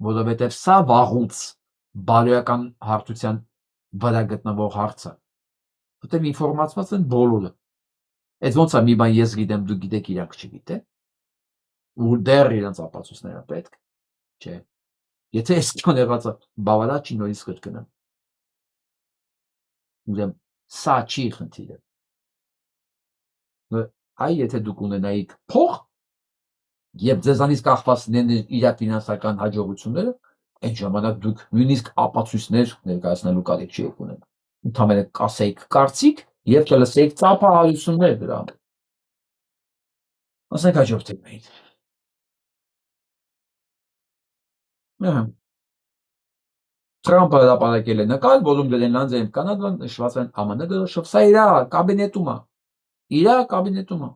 որովհետև սա վաղուց բարոյական հարթության վրա գտնվող հարց է, որտեղ ինֆորմացված են բոլորը։ Այդ ոնց է մի բան ես գիտեմ, դու գիտեք, իրանք չգիտեն, ու դեռ իրենց ապացույցները պետք չէ։ Եթե այս կան եղածը բավարար չի, նորից կրկնեմ։ Ուրեմն սա չի խնդիրը։ Այ եթե դուք ունենայիք փող եւ ձեզանից կախված իր ֆինանսական հաջողությունները, այդ ժամանակ դուք նույնիսկ ապացույցներ ներկայացնելու կարիք չեք ունենա։ Ընդհանրապես կասեիք կարծիք եւ կլսեիք ծափահարություններ դրա համար։ Ասենք հաջորդ թեմային։ Թրամփը հրապարակել է նկար, որում Գրենլանդիայում Կանադան նշված են ԱՄՆ դրոշով, սա իր կաբինետում է։ Իր կաբինետում է։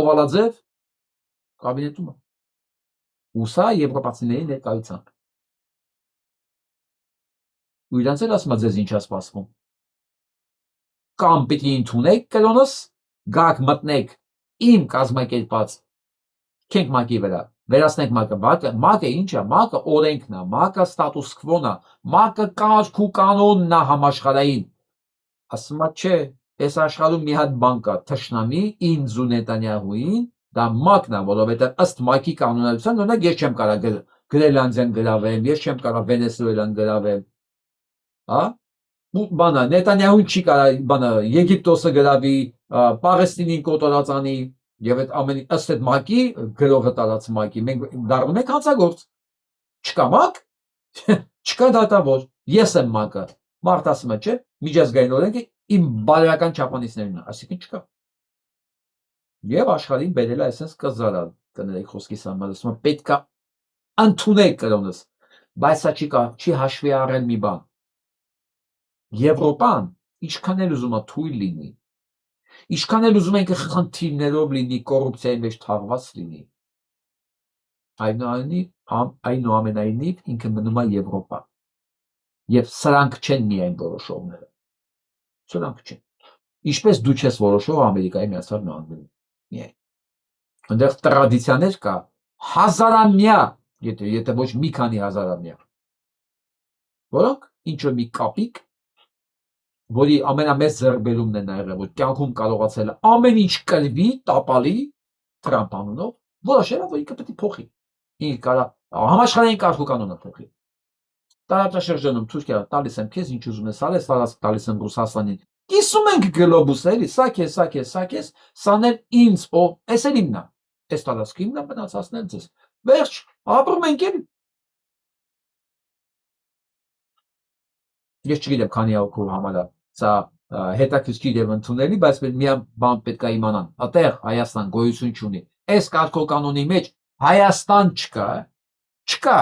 Օվալաձև կաբինետում է։ Ու սա եվրոպացիների ներկայությամբ։ Ու իրանց էլ ասում է ձեզ ինչ է սպասվում։ Կամ պիտի ընդունեք կրոնս, գաք մտնեք իմ կազմակերպած քենք մակի վրա, վերացնենք մակը, մակը ինչ է, մակը օրենքն է, մակը ստատուս քվոն է, մակը կարգ ու կանոնն է համաշխարհային։ Ասում է չէ, այս աշխարհում մի հատ բան կա, թշնամի ինձ ու Նետանյահուին, դա մակն է, որովհետև ըստ մակի կանոնադրության, օրինակ ես չեմ կարող Գրենլանդիան գրավեմ, ես չեմ կարող Վենեսուելան գրավեմ։ Հա? Բանը Նետանյահուն չի կարող բանը Եգիպտոսը գրավի, Պաղեստինին կոտորած անի, եւ այդ ամենի ըստ այդ մակի գրողը տարած մակի մենք դառնում ենք հանցագործ։ Չկա մակ, չկա դատավոր, ես եմ մակը։ Մարդ ասում է, չէ, միջազգային օրենքը իմ բարոյական չափանիշներն է, այսինքն չկա։ Եվ աշխարհին բերել է այսպես կզարալ, կներեք խոսքիս համար, ասում է պետք է ընդունեք կրոնս։ Բայց սա չի հաշվի առել մի բան։ Եվրոպան ինչքան էլ ուզում է թույլ լինի, ինչքան էլ ուզում է ինքը խնդիրներով լինի, կոռուպցիայի մեջ թաղված լինի, այնուամենայնիվ ինքը մնում է Եվրոպա։ Եվ սրանք չեն միայն որոշողները։ Սրանք չեն։ Ինչպես դու չես որոշող Ամերիկայի Միացյալ Նահանգներում։ Միայն։ Այնտեղ տրադիցիաներ կա հազարամյա, եթե ոչ մի քանի հազարամյա, որոնք ինչ-որ մի կապիկ, որի ամենամեծ ձեռքբերումն է նա եղել, որ կյանքում կարողացել է ամեն ինչ կլվի, տապալի, Թրամփ անունով, որոշել է, որ ինքը պետք է փոխի։ Ինքը կարա համաշխարհային կարգուկանոնը փոխի։ Տարածաշրջանում Թուրքիա տալիս եմ քեզ ինչ ուզում ես արես, տալիս եմ Ռուսաստանին։ Կիսում ենք գլոբուս էլի, սա քեզ, սան էլ ինձ, էս էլ իմն է։ Այս տարածքը իմն է, մնացածն էլ ձեզ։ Վերջ, ապրում ենք էլի։ Ես չգիտեմ քանի հոգու համար է սա հետաքրքիր եւ ընդունելի, բայց մի բան պետք է իմանան։ Այդտեղ Հայաստան գոյություն չունի։ Այս կարգոկանոնի մեջ Հայաստան չկա, չկա։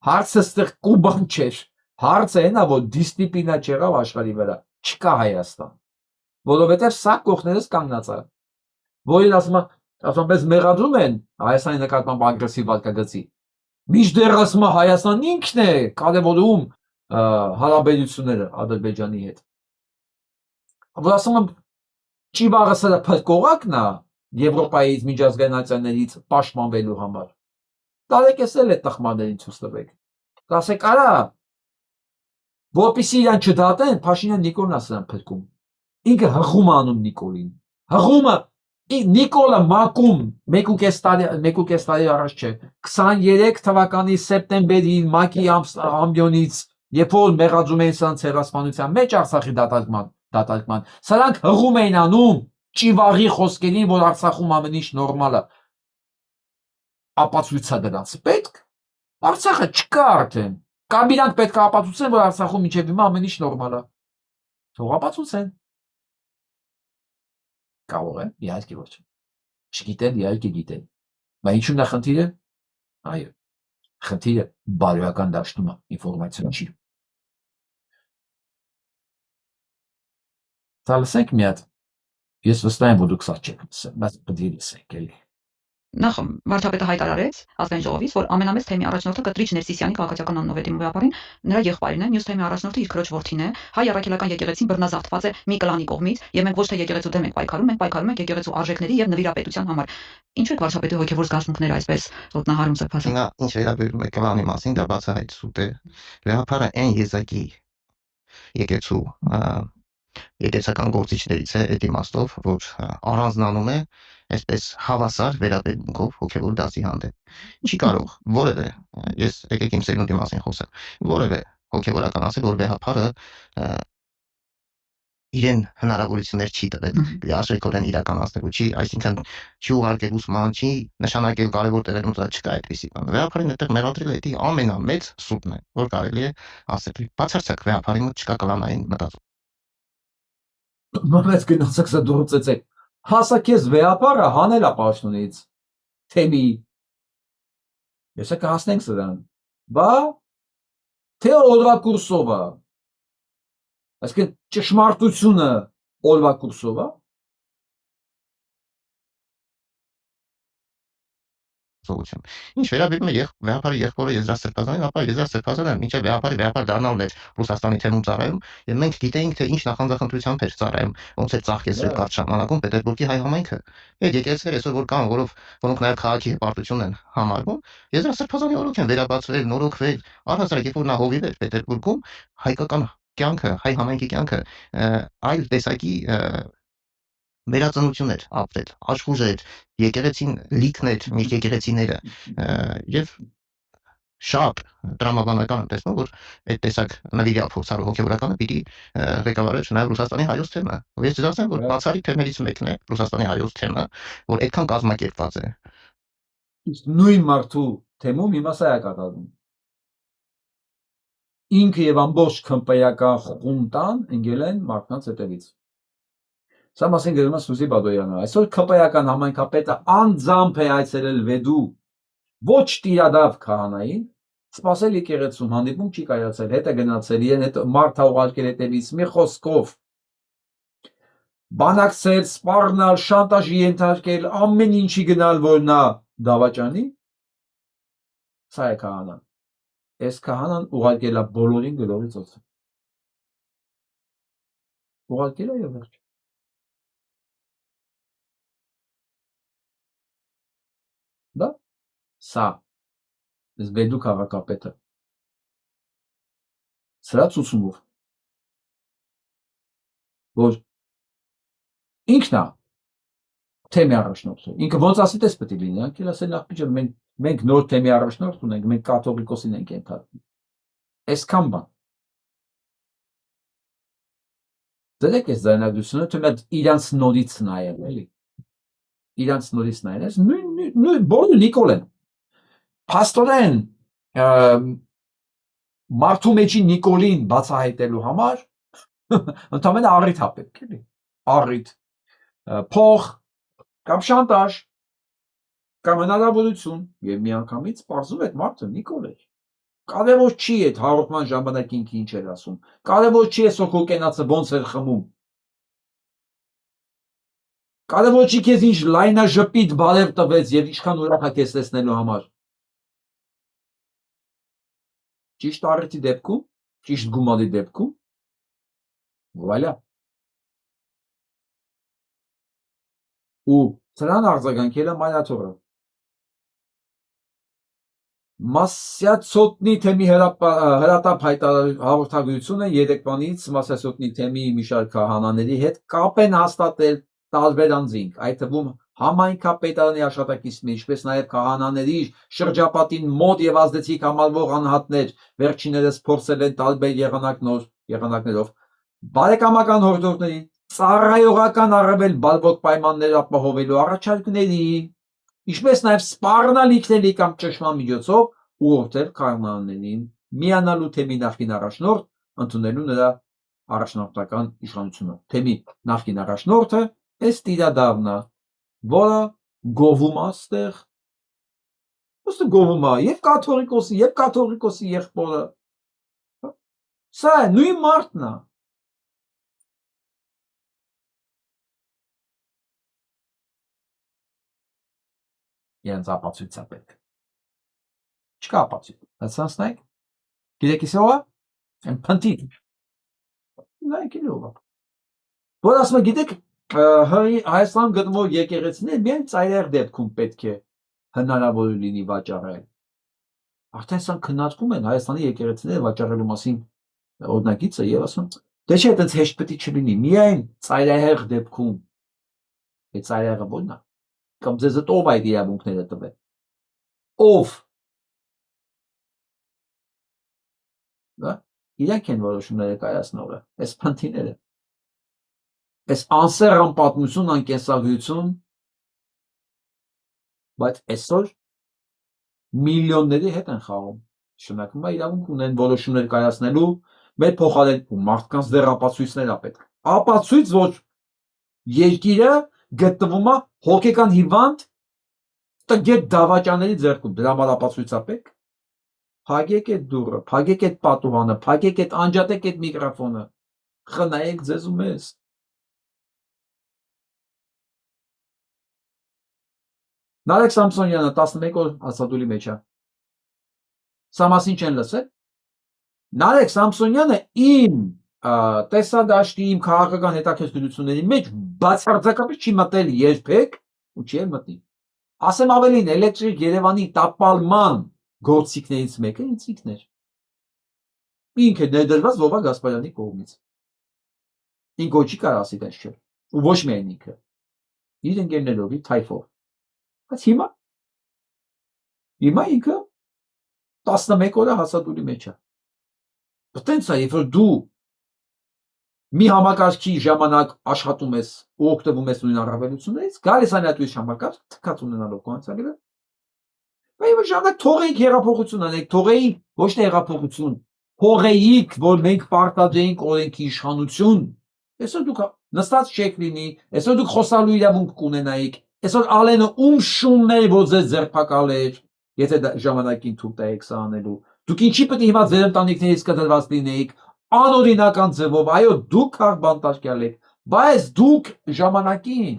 Հարցը ստեղ Կուբան չէր։ Հարցը այն է, որ դիսցիպլինա չեղավ աշխարհի վրա։ Չկա Հայաստան։ Որովհետեւ սա կողքներս կանգնած է։ Որին ասում մեզ մեղադրում են Հայաստանի նկատմամբ ագրեսիվ վարկագծի։ Մինչդեռ ասում է Հայաստանն ինքն է կարևորում հարաբերությունները Ադրբեջանի հետ։ Որ ասում եմ ճիվաղը սրա փրկողակն է Եվրոպայից միջազգայնացիաներից պաշտպանվելու համար։ Տարեք էս էլ է տխմաներին ցույց տվեք։ Ասեք արա, որպեսզի իրան չդատեն, Փաշինյան Նիկոլն է սրան փրկում։ Ինքը հղում անում Նիկոլին։ Հղումը Նիկոլը մակում 1.5 տարի առաջ չէ, 23 թվականի սեպտեմբերին մակի ամբյոնից, երբ որ մեղադրում էին սրանց ցեղասպանության մեջ Արցախի դատարկման, սրանք հղում էին անում ճիվաղի խոսքերին, որ Արցախում ամեն ինչ նորմալ է։ Ապացույցա դրանց պետք։ Արցախը չկա արդեն։ Կամ իրանք պետք է ապացուցեն, որ Արցախում մինչև հիմա ամեն ինչ նորմալ է։ Թող ապացուցեն։ Կարող է, իհարկե ոչ։ Չգիտեն, իհարկե գիտեն։ Բայց ինչու՞մն է խնդիրը։ Այո։ Խնդիրը բարոյական դաշտում է, ինֆորմացիոն չի։ Սա լսենք մի հատ։ Ես վստահ եմ, որ դուք սա չեք լսել, բայց պետք է լսենք էլի։ Նախ վարչապետը հայտարարեց ազգային ժողովից, որ ամենամեծ թեմի առաջնորդը Կտրիչ Ներսիսյանի քաղաքացիական անունով է դիմում վեհապարին, նրա եղբայրն է, մյուս թեմի առաջնորդը իր քրոջ որդին է, հայ առաքելական եկեղեցին բռնազավթված է մի կլանի կողմից, եւ մենք ոչ թե եկեղեցու դեմ ենք պայքարում ենք եկեղեցու արժեքների եւ նվիրապետության համար։ Ինչու է վարչապետի հոգեվոր զգացմունքները այսպես ոտնահարում սրբազան։ Նա ինչ վերաբերում է կլանի մասին, դա բացահայտ սուտ է։ Վեհապարը այն եզակի եկեղեցու եկեղեցական գործիչներից է այդ իմաստով, որ առանձնանում է այսպես հավասար վերաբերմունքով հոգևոր դասի հանդեպ։ Չի կարող որևէ, ես եկեք իմ սերունդի մասին խոսեմ, որևէ հոգևորական ասել, որ վեհապարը իրեն հնարավորություններ չի տվել լիարժեքորեն իրականացնելու, չի, այսինքն չի ուղարկել ուսման, չի նշանակել կարևոր տեղերում դա չկա այդպիսի բան։ Վեհապարին այդտեղ մեղադրել է դա ամենամեծ սուտն է, որ կարելի է ասել։ Բացարձակ վեհապարի մոտ չկա կլանային մտածում։ Մամեծ գնացեք սա դուրսեցեք։ Հասա քեզ վեհապարը հանել է պաշտոնից։ Թեմի։ Եսա կհասնենք սրան։ Բա թե օրվա կուրսով է։ Այսինքն ճշմարտությունը օրվա կուրսով է։ Ինչ վերաբերում է վեհապարի եղբորը Եզրախ Սրբազանին, ապա Եզրախ Սրբազանը մինչև վեհապար դառնալն էր Ռուսաստանի թեմում ծառայում, եւ մենք գիտեինք, թե ինչ նախանձախնդրությամբ էր ծառայում, ոնց էր ծաղկեցրել կարճ ժամանակում Պետերբուրգի հայ համայնքը։ Այդ եկեղեցիները այսօր որ կան, որոնք նաեւ քաղաքի հպարտություն են համարվում, Եզրախ Սրբազանի օրոք են վերաբացվել, նորոգվել, առհասարակ երբ որ նա հովիվ էր Պետերբուրգում, հայկական կյանքը, հայ համայնքի կյանքը այլ տեսակի վերածնություններ ապրել, աշխուժեր, եկեղեցին լիքներ, միշտ եկեղեցիները եւ շատ դրամաբանական եմ տեսնում, որ այդ տեսակ նվիրյալ փորձառու հոգեվորականը պիտի ղեկավարեր նաեւ Ռուսաստանի հայոց թեմը։ Ես ձեզ ասեմ, որ բացառիկ թեմերից մեկն է Ռուսաստանի հայոց թեմը, որ այդքան կազմակերպված է։ Նույն մարդու թեմում հիմա սա է կատարվում։ Ինքը եւ ամբողջ քմպայական խունտան ընկել են մարդկանց հետևից։ Սա մասին գրում է Սուզի Բադոյանը։ Այսօր քպայական համայնքապետը անձամբ է այցելել Վեդու ոչ տիրադավ քահանային, սպասել եկեղեցում, հանդիպում չի կայացել, հետ է գնացել, իրեն հետ մարդ է ուղարկել հետևից, մի խոսքով բանակցել, սպառնալ, շանտաժի ենթարկել, ամեն ինչի գնալ, որ նա դավաճանի, սա է քահանան։ Այս քահանան ուղարկել է բոլորին գլորի ծոցը։ Ուղարկել է եւ վերջ։ Դա սա զբեդու քաղաքապետը սրա ցուցումով որ ինքն է թեմի առաջնորդը ինքը ոնց ասի դες պետք է լինի անկել ասել նախ մենք նոր թեմի առաջնորդ ունենք մենք կաթողիկոսին ենք ենթարկվում այսքան բան դերեք այս ձայնագրությունը թե մենք իրանց նորից նայել էլի իրանց նորից նայել այս նույն բոլորը Նիկոլ են փաստորեն մարդու մեջի Նիկոլին բացահայտելու համար ընդամենը առիթ է պետք էլի առիթ փող կամ շանտաժ կամ հնարավորություն եւ միանգամից պարզում է մարդը Նիկոլ է կարևոր չի այդ հաղորդման ժամանակ ինքը ինչ էր ասում կարևոր չի այս հոգենացը ոնց էր խմում կարևոր չի քեզ ինչ լայնաժպիտ բարև տվեց եւ ինչքան ուրախ է քեզ տեսնելու համար ճիշտ առիթի դեպքում ճիշտ գումարի դեպքում վալա ու սրան արձագանքել է Մանաթորը Մասյացոտնի թեմի հրատապ հաղորդագրությունը երեկվանից Մասյացոտնի թեմի մի շարք քահանաների հետ կապ են հաստատել տարբեր անձինք, այդ թվում համայնքապետարանի աշխատակիցների, ինչպես նաև քահանաների շրջապատին մոտ եւ ազդեցիկ համարվող անհատներ վերջիներս փորձել են տարբեր եղանակներով բարեկամական հորդորների ծառայողական առավել բալբոտ պայմաններ ապահովելու առաջարկների ինչպես նաև սպառնալիքների կամ ճշմարտ միջոցով ուղղորդել քահանաներին միանալու թեմի նախկին առաջնորդ ընդունելու նրա առաջնորդական իշխանությունը թեմի նախկին առաջնորդը այս տիրադավն է որը գովում է այստեղ ըստ գովում է եւ կաթողիկոսի եղբորը սա նույն մարդն է Իրենց ապացույցը պետք չկա ապացույց հասանցնեք գիտեք իսկ ով է փնտիկ նայեք ով է որ ասում է գիտեք Հայաստանում գտնվող եկեղեցիները միայն ծայրահեղ դեպքում պետք է հնարավոր լինի վաճառել արդեն սա քննարկում են Հայաստանի եկեղեցիները վաճառելու մասին օրինակիցը եւ ասում դե չէ այդպես հեշտ պետք է չլինի միայն ծայրահեղ դեպքում այդ ծայրահեղը ո՞րն է կամ ձեզ ով այդ իրավունքները տվել ով դա իրանք են որոշումները կայացնողը այս փնթիները այս անսեռն պատմություն անկենսագրություն բայց այսօր միլիոնների հետ են խաղում շնակում է իրավունք ունեն որոշումներ կայացնելու մեր փոխարեն ու մարդկանց դեռ ապացույցներ է պետք ապացույց որ երկիրը գտնվում է հոգեկան հիվանդ տգետ դավաճանների ձեռքում դրա համար ապացույց է պետք փակեք այդ դուռը փակեք այդ պատուհանը փակեք այդ անջատեք այդ միկրոֆոնը խնայեք ձեզ ու մեզ Նարեկ Սամսոնյանը 11 օր հաստատուլի մեջ է սա մասին չեն լսել Նարեկ Սամսոնյանը իմ տեսադաշտի իմ քաղաքական հետաքրքրությունների մեջ բացարձակապես չի մտել երբեք ու չի մտնի ասեմ ավելին էլեկտրիկ Երևանի տապալման գործիքներից մեկը ինձ ինքն էր ինքը ներդրված Վովա Գասպարյանի կողմից ինքը ոչ չի կարող ասի դες չէ ու ոչ միայն ինքը իր ընկերներով իր թայֆով բայց հիմա ինքը 11 օրը հաստատուլի մեջ է այտենց է երբ որ դու մի համակարգի ժամանակ աշխատում ես ու օգտվում ես նույն առավելություններից գալիս այն այդ ուրիշ համակարգ թքած ունենալով կոնցակրը բայց ժամանակ թողեիք հեղափոխություն անեք թողեիք ոչ թե հեղափոխություն թողեիք որ մենք պարտադրեինք օրենքի իշխանություն այսօր դուք նստած չեք լինի այսօր դուք խոսալու իրավունք կունենայիք այսօր ալենը ում շունն է որ ձեզ ձերբակալեր եթե ժամանակին թույլ տայեք սա անելու։ Դուք ինչի պետք է հիմա ձեր ընտանիքներից կտրված լինեիք անօրինական ձևով, այո, դուք քաղբանտարկյալ եք, բայց դուք ժամանակին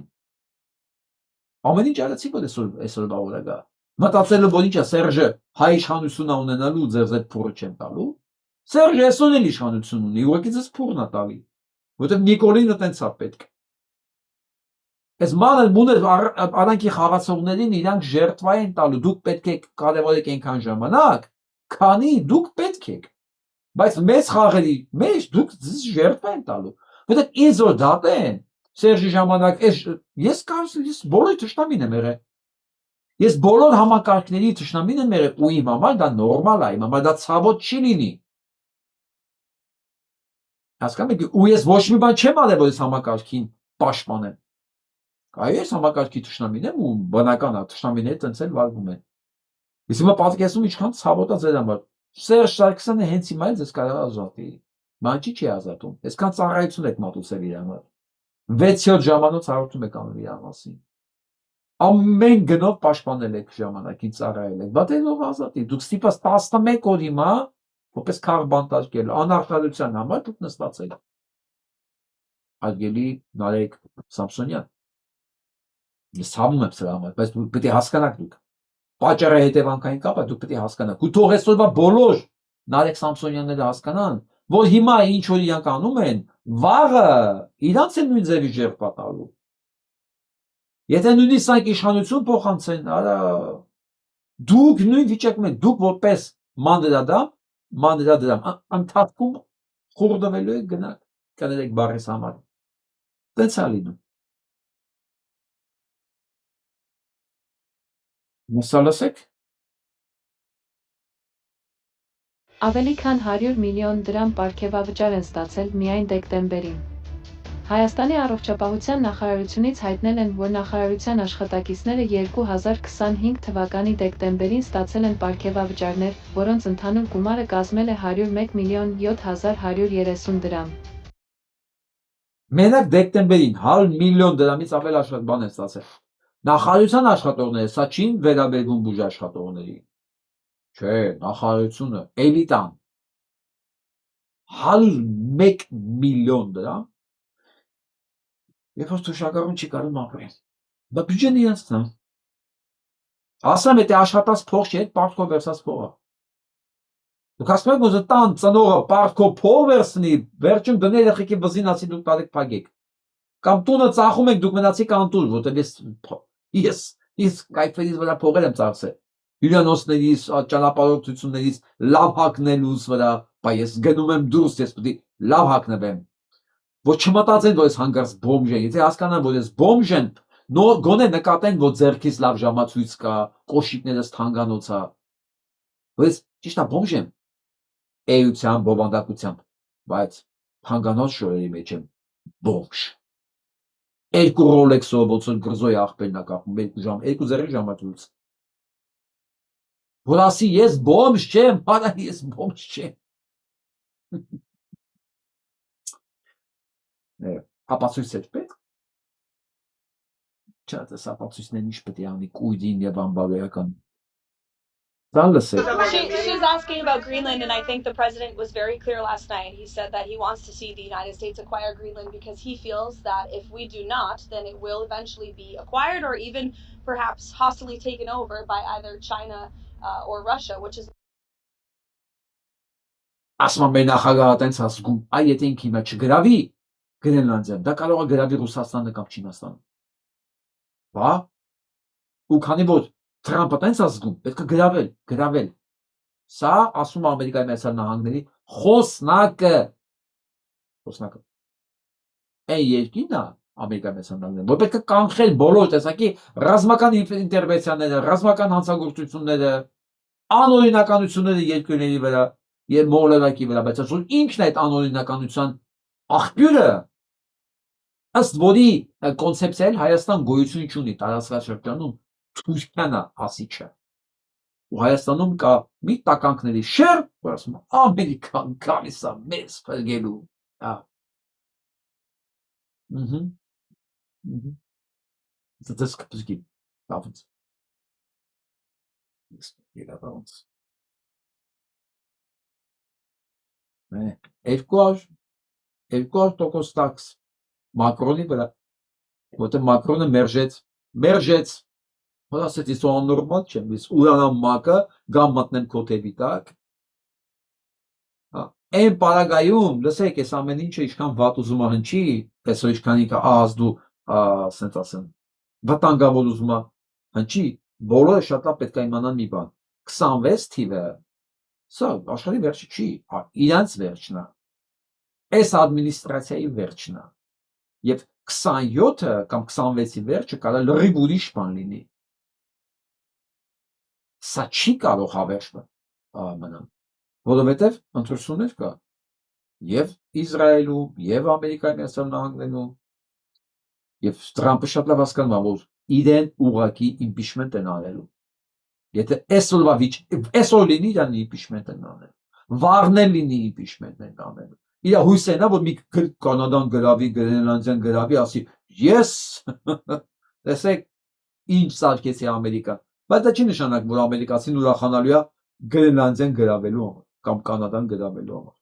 ամեն ինչ արեցիք, որ այսօրվա օրը գա։ Մտածելով, որ ինչա Սերժը հայ իշխանություն ունենալու ձեր ձեր փորը չեն տալու։ Սերժը այսօր էլ իշխանություն ունի, ուղղակի ձեզ փորն է տալի, որովհետև Նիկոլինը տենց է պետք։ Այս մանր մուներ արանքի խաղացողներին իրանք ժերտվա են տալու, դուք պետք է կարևորեք այնքան ժամանակ, քանի դուք պետք եք, բայց մեծ խաղերի մեջ դուք ժերտվա են տալու, որովհետև ինձ որ դատեն, Սերժի ժամանակ, ես բոլորի թշնամին եմ եղել, ես բոլոր համակարգների թշնամին եմ եղել ու իմ համար դա նորմալ է, իմ համար դա ցավոտ չի լինի, հասկանում եք, ու ես ոչ մի բան չեմ արել, որ ես համակարգին պաշտպանեմ, այո, ես համակարգի թշնամին եմ ու բնական է, թշնամիները տենց էլ վարվում են, ես հիմա պատկերացնում ինչքան ցավոտ է ձեր համար, Սերժ Սարգսյանը հենց հիմա էլ ձեզ կարող է ազատի, ման չի ազատում, այսքան ծառայություն եք մատուցել իր համար, 6-7 ժամանոց հաղորդում եք անում իր մասին, ամեն գնով պաշտպանել եք ժամանակին ծառայել եք, բայց ով ազատի, դուք ստիպված 11 օր հիմա, որպես քաղբանտարկել, անարդարության համար դուք նստացել եք, արգելի Նարեկ Սամսոնյան, ես ցավում եմ սրա համար, բայց դուք պետք է հասկանաք դուք, պատճառը հետևանքային կապ է, դուք պետք է հասկանաք, ու թող այսօրվա բոլոր Նարեկ Սամսոնյանները հասկանան, որ հիմա ինչ որ իրանք անում են, վաղը իրանց են նույն ձևի ժերտ պատալու, եթե նույնիսկ այդ իշխանություն փոխանցեն, արա դուք նույն վիճակում եք, դուք որպես մանրադամ, ընթացքում խուրդվելու եք գնաք, կներեք բառիս համար, տենց է լինում, մուսա լսեք, Ավելի քան 100 միլիոն դրամ պարգևավճար են ստացել միայն դեկտեմբերին։ Հայաստանի առողջապահության նախարարությունից հայտնել են, որ նախարարության աշխատակիցները 2025 թվականի դեկտեմբերին ստացել են պարգևավճարներ, որոնց ընդհանուր գումարը կազմել է 101 միլիոն 7.130 դրամ։ Մենակ դեկտեմբերին 100 միլիոն դրամից ավել բան են ստացել, նախարարության աշխատողները, սա չի վերաբերվում բուժաշխատողների, չէ, նախարարությունը, էլիտան, 101 միլիոն դրամ, երբ որ թոշակառուն չի կարում ապրել, դա բյուջեն իրանցն է, ասեմ եթե աշխատած փող չի, այդ պարտքով վերցած փողը, դուք ասում եք, որ տան ծնողը պարտքով փող վերցնի, վերջում դներ երեխեքի վզին ասի դուք տարեք փագեք, կամ տունը ծախում եք, դուք մնացիք անտուր, որտեղ ես կայքվերից վրա փողեր եմ ծախսել, հյուրանոցներից, ճանապարհորդություններից, լավ հագնելուց վրա, բայց ես գնում եմ դուրս, ես պետք է լավ հագնվեմ, որ չմտածեն, որ ես հանգարց բոմժ եմ, եթե հասկանան, որ ես բոմժ եմ, գոնե նկատեն, որ ձեռքից լավ ժամացույց կա, կոշիկներս թանկանոց է, որ ես ճիշտ է բոմժ եմ, էությամբ, բովանդակությամբ, բայց թանկանոց շորերի մեջ եմ բոմժ, 2 Rolex-ով, ոնց որ գրզոյի աղբերն է կապում, 2 ձեռի ժամացույց, որ ասի ես բոմժ չեմ, արա ես բոմժ չեմ, ապացույց էր պետք, չէ, այս ապացույցներն ինչ պետք է անի կույրին և անբարոյական, She's asking about Greenland, and I think the president was very clear last night. He said that he wants to see the United States acquire Greenland because he feels that if we do not, then it will eventually be acquired or even perhaps hostilely taken over by either China or Russia, which is. Ասում մեր նախագահը տենց ասում, այ եթե ինքը հիմա չգրավի Գրենլանդիան, դա կարող է գրավի Ռուսաստանը կամ Չինաստանը, բա, ու քանի որ Թրամփը տենց ասում, պետք է գրավել, սա ասում է Ամերիկայի Միացյալ Նահանգների խոսնակը, այն երկինն է Ամերիկայի Միացյալ Նահանգները, որ պետք է կանխել բոլոր տեսակի ռազմական ինտերվենցիաները, ռազմական հանցագործությունները, անօրինականությունները երկրների վրա եւ մոլորակի վրա, բայց ասում ինքն է այդ անօրինականության աղբյուրը, ըստ որի կոնցեպցիայել Հայաստան գոյություն չունի տարածաշրջանում Թուրքիան ասիչը, ու Հայաստանում կա մի տականքների շերտ, որ ասում է Ամերիկան գալիս է մեզ փրկելու, Դες կպզգի, բավնց, իրավունք 200% տաքս Մակրոնի վրա, որտեղ Մակրոնը մերժեց, որ ասեց ես աննորմալ չեմ, ես ուրանամ մակը, գամ մտնեմ քո թևի տակ, այն պարագայում, լսեք, ես ամեն ինչը ինչքան վատ ուզում է հնչի, այսօր ինչքան ինքը ազդու, ասենց ասեմ, վտանգավոր ուզում է հնչի, բոլորը շատ լավ պետք է իմանան մի բան, 26 թիվը, սա աշխարհի վերջը չի, իրանց վերջն է, այս ադմինիստրացիայի վերջն է, եւ 27-ը կամ 26-ի վերջը կարա լրիվ ուրիշ բան լինի, սա չի կարող հավերժ մնալ, որովհետև ընտրություններ կա եւ Իսրայելում, եւ Ամերիկայի Միացյալ Նահանգներում, եւ Թրամփը շատ լավ հասկանում է, որ իրեն ուղղակի իմպիչմենտ են անելու, եթե այսօր լինի իրան իմպիչմենտ են անելու, վաղն էլ լինի իմպիչմենտ են անելու, իր հույսն է, որ մի Կանադան գրավի, Գրենլանդիան գրավի, ասի ես տեսեք ինչ սարքեցի Ամերիկան, բայց դա չի նշանակում, որ ամերիկացին ուրախանալու է Գրենլանդիան գրավելու համար կամ Կանադան գրավելու համար,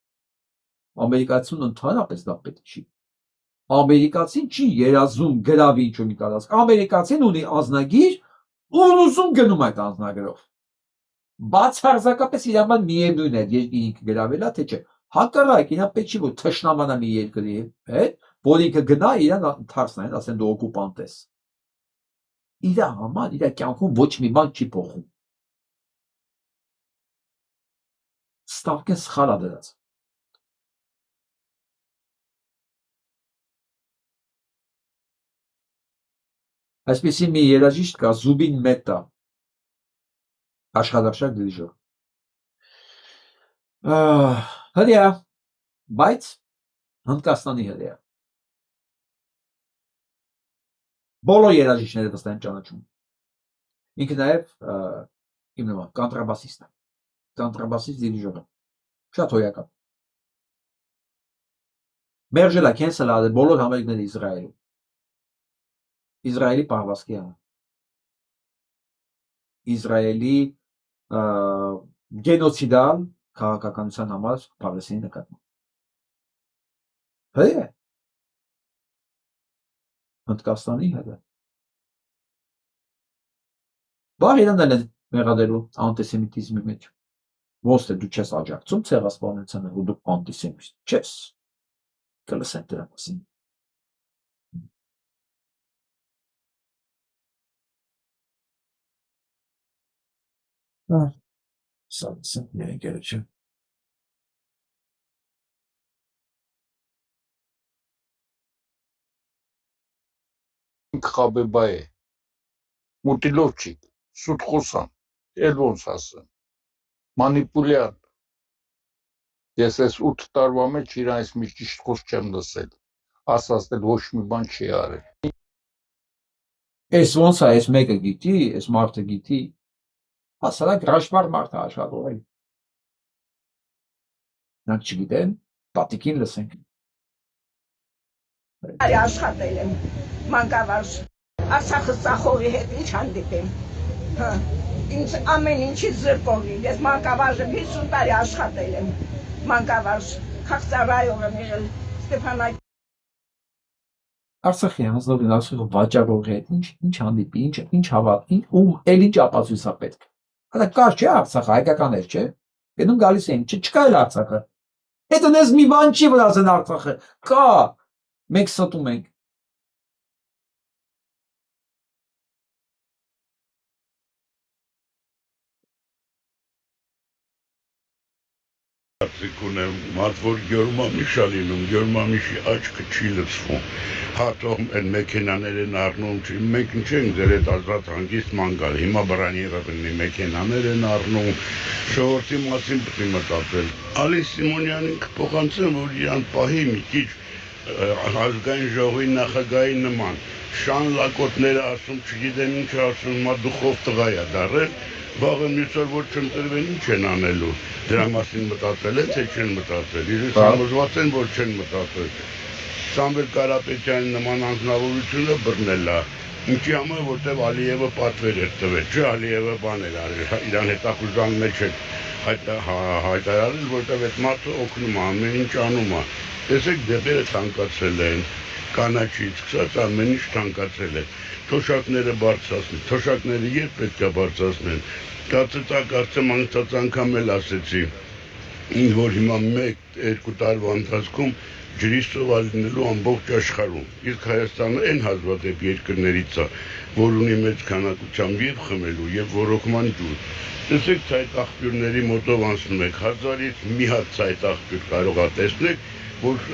ամերիկացին ընդհանրապես դա պետք չի, ամերիկացին չի երազում գրավի ինչ-որ մի տարածք, ամերիկացին ունի անձնագիր ու ուզում գնում այդ անձնագրով, բացարձակապես իր համար միևնույն է ինքը գրավելա թե չէ, հակառակ իրան պետք չի որ թշնամանա մի երկրի հետ, որ ինքը գնա իրան թարսնային, ասեն դու օկուպանտ ես, իր համար իր կյանքում ոչ մի բան չի փոխում, Ստալկեն սխալ է դրած, այսպեսի մի երաժիշտ կա Զուբին Մետա, աշխատարշակ դիրիժոր, հրյա, բայց Հնդկաստանի հրյա, բոլոր երաժիշտները վստահ են ճանաչում, ինքը նաև իմ նման կանտրաբասիստ է, կանտրաբասիստ դիրիժոր է, շատ հոյակապ, մերժել է քենսել է բոլոր համերգները Իսրայելում, Իսրայելի պահվածքի համար, Իսրայելի գենոցիդալ քաղաքականության համար Պաղեստինի նկատմամբ, հրյա, Հնդկաստանի հրյա, բար իրան էլ են մեղադրելու անտիսեմիտիզմի մեջ, ոնց թե դու չես աջակցում ցեղասպանությանը, ու դու անտիսեմիտ չես, կլսենք դրա մասին, սա լսենք մի ընկերություն, Խաբեբայե, մուտիլովչիկ, սուտ խոսան, էլ ոնց ասեմ, մանիպուլյանտ, ես այս 8 տարվա մեջ իրան այս մի ճիշտ խոսք չեմ լսել, ասել ոչ մի բան չի արել, այս ոնց է, այս մեկը գիտի, այս մարդը գիտի, հասարակ հրաշվար մարդ է աշխատողել, նրանք չգիտեն, տատիկին լսենք, աշխատել եմ, մանկավարժ, Արցախը ծախողի հետ ինչ հանդիպեմ, ինձ ամեն ինչի զրկողի, ես մանկավարժը 50 տարի աշխատել եմ, մանկավարժ, քաղցարայող եմ եղել, Ստեփանակ Արցախի հանձնողին ասում վաճառողի հետ ինչ հանդիպի, ինչ հավատ, ում էլ ինչ ապացույց է պետք, հələ կար չէ Արցախը, հայկականներ չէ, գնում գալիս էին, չկա էլ Արցախը, հետո նես մի բան չի որ ասեն Արցախը, կա, մենք ստում ենք, Կարծիք ունեմ, մարդ որ գյորմամիշ է լինում, գյորմամիշի աչքը չի լցվում, հատող են մեքենաներ են առնում, մենք չենք ձեր հետ ազատ հանգիստ մանգալ, հիմա բրան երևնի մեքենաներ են առնում, շողորդի մասին պտի մտածել, Ալին Սիմոնյանին կփոխանցեմ, որ իրան պահի մի քիչ ազգային ժողովի նախագահի նման, շան լակոտները ասում, չգիտեմ ինչ ասում, մա դուխով տղա է դարել, վաղը մյուս օր որ չընտրվեն ինչ են անելու, դրա մասին մտածել են, թե չեն մտածել, իրենց համոզված են, որ չեն մտածել, Սամվել Կարապետյանի նման անձնավորությունը բռնել է, Ինչի համար որտեվ Ալիևը պատվեր էր տվել, չէ Ալիևը բան էր արել, իրան հետախուզման մեջ էր հայտարարել, որտեվ այդ մարդը օգնում է, ամեն ինչ անում է։ Տեսեք դեպերը թանկացել են, կանաչից սկսած ամեն ինչ թանկացել է։ Թոշակները բարձրացնել, թոշակները երբ պետք է բարձրացնեն։ Կարծեմ անցած անգամ էլ ասեցի, ինձ որ հիմա 1-2 տարվա ընթացքում ջրի սովալ լինելու ամբողջ աշխարհում։ Իսկ Հայաստանը այն հազվադեպ երկրներից է, որ ունի մեծ քանակությամբ եւ խմելու եւ ոռոգման ջուր։ Տեսեք ցայտ աղբյուրների մոտով անցնում եք, 1000-ից մի հատ ցայտ աղբյուր կարող է տեսնեք, որ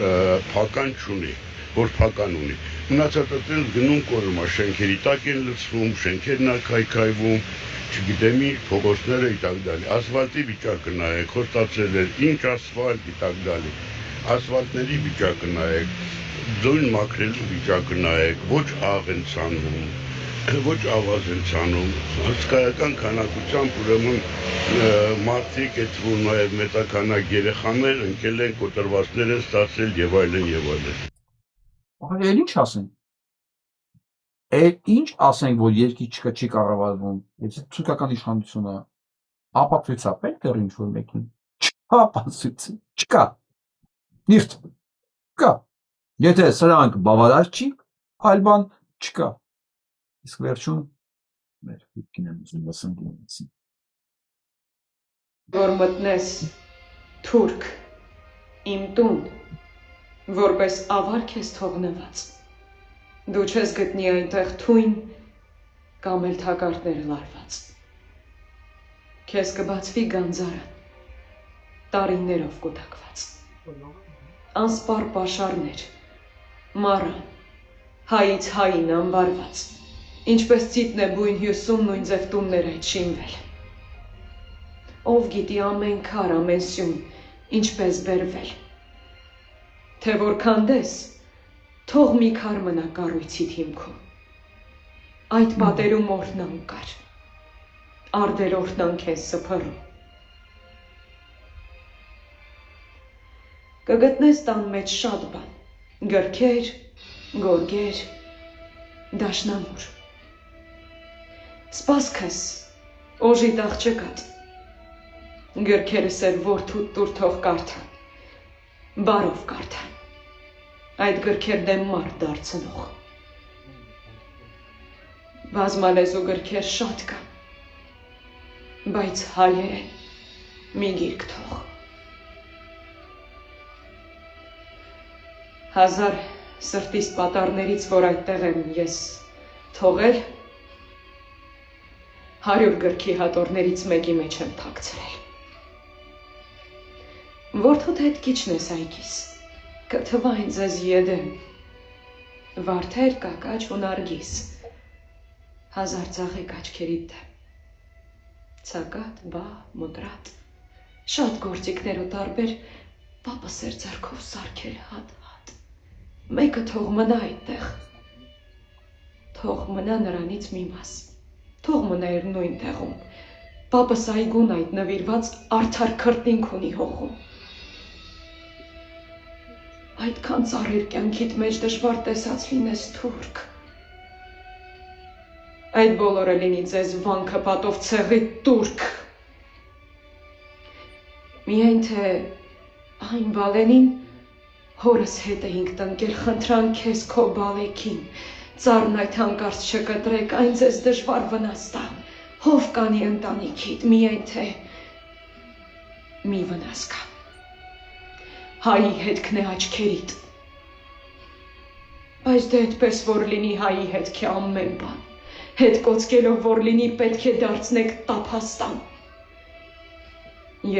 փական չունի, որ փական ունի։ Մնացածը տենց գնում կորում է, շենքերի տակ են լցվում, շենքերն է քայքայվում, չգիտեմ ինչ, փողոցները իտակ դալի։ Ասֆալտի վիճակը նայեք, խոստացել էր, ինչ ասֆալտ իտակ դալի։ Ասֆալտների վիճակը նայեք, ձույն մաքրելու վիճակը նայեք, ոչ աղ են ցանում, ոչ ավազ են ցանում, հսկայական քանակությամբ ուրեմն մարդիկ այդ որ նաև մեծականակ երեխաներ ընկել են, կոտրվածներ են ստացել եւ այլն եւ այլն։ Այլ ինչ ասենք։ Ինչ ասենք, որ երկի չի կառավարվում, եթե թուրքական իշխանությունը ապացույցա պետք է ինչ որ մեկին, չապացույց չկա։ Նիրտ կա։ Եթե սրանք բավարար չի, այլ բան չկա։ Իսկ վերջում մեր դեպքին եմ ուզում լսեմ դու։ Որ մտնես թուրք իմ տուն, որպես ավարք ես թողնված, դու չես գտնի այնտեղ թույն կամ էլ թակարդները լարված։ Քեզ կբացվի գանձարան, տարիներով կուտակված, անսպար պաշարներ, մարան, հայից հային անվարված, ինչպես ծիտնե բույն հյուսում նույն ձև տուններ այդ շինվել։ Ով գիտի ամեն քար, ամեն սյուն, ինչպես բերվել, թե որ քանդես, թող մի քար մնա կառույցիդ հիմքում, այդ պատերում օրհնան կար, արդել օրհնան քեզ սփռում։ Կգտնես տան մեջ շատ բան, գրքեր, գորգեր, դաշնամուր։ Սպասքս օժիտ աղջկատ, գրքերս էր որդուդ տուր թող կարդան, բարով կարդան, այդ գրքերն եմ մարդ դարձնող։ Բազմալեզու գրքեր շատ կան, բայց հայերեն մի գիրք թող։ 1000 սրտիս պատառներից, որ այդտեղ եմ ես թողել, 100 գրքի հատորներից մեկի մեջ եմ թաքցրել։ Որդուդ հետ քիչն ես այգիս, կթվա ինձ ես եդեմ, վարդեր, կակաչ ու նարգիս, 1000 ծաղիկ աչքերիդ դեմ, ցակատ, բա, մոտրատ, շատ գործիքներ ու տարբեր, պապս էր ձեռքով սարքել հատ, մեկը թող մնա այդտեղ, թող մնա նրանից մի մաս, թող մնա իր նույն տեղում, պապս այգուն այդ նվիրված արդար քրտինք ունի հողում։ Այդքան ծառիր կյանքիդ մեջ դժվար տեսած լինես թուրք, այդ բոլորը լինի ձեզ վանքը պատով ցեղի տուրք, միայն թե այն բալենին հորս հետ էինք տնկել, խնդրան քեզ քո բալեքին, ծառն այդ հանկարծ չկտրեք, այն ձեզ դժվար վնաս տա, հով կանի ընտանիքիդ, միայն թե մի վնաս կա, հայի հետքն է աչքերիդ, բայց դե այդպես որ լինի հայի հետք է ամեն բան, հետ կոծկելով որ լինի պետք է դարձնեք տափաստան,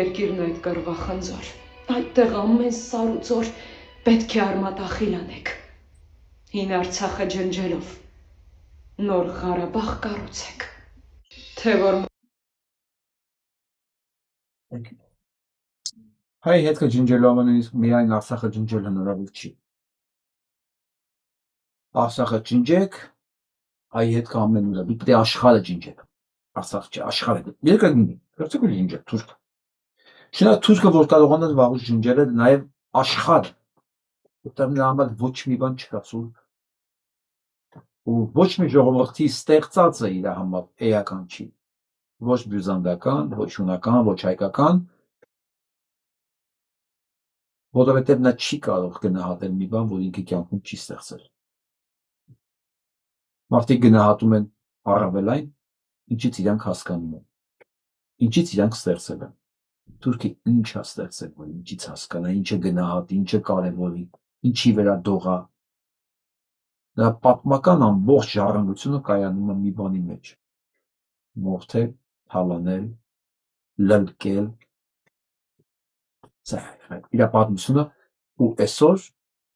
երկիրն այդ կռվա խնձոր, այդտեղ ամեն սար ու ծոր պետք է արմատախիլ անեք, հին Արցախը ջնջելով, նոր Ղարաբաղ կառուցեք, թե որ հայ հետքը ջնջելու համար նույնիսկ միայն Արցախը ջնջել հնարավոր չի։ Արցախը ջնջեք, հայ հետքը ամեն ուր, պետք է աշխարհը ջնջեք։ Արցախ չէ, աշխարհը։ Երկը գնի, վերցեք ու ջնջեք թուրքը։ Շնորհ թուրքը որ կարողանա վաղուց ջնջել է նաև աշխարհ, որտեղ նրա համար ոչ մի բան չկա, ու ոչ մի ժողովրդի ստեղծած է իր համար էական չի, ոչ բյուզանդական, ոչ հունական, ոչ հայկական, որովհետև նա չի կարող գնահատել մի բան, որ ինքը կյանքում չի ստեղծել։ Մարդիկ գնահատում են առավել այն, ինչից իրանք հասկանում են, ինչից իրանք ստեղծել են։ Թուրքը ինչ է ստեղծել, որ ինչից հասկանա, ինչը գնահատի, ինչը կարևորի, ինչի վրա դողա։ Նրա պատմական ամբողջ ժառանգությունը կայանում է մի բանի մեջ. մորթել, թալանել, լրկել, իր պատմությունը, ու այսօր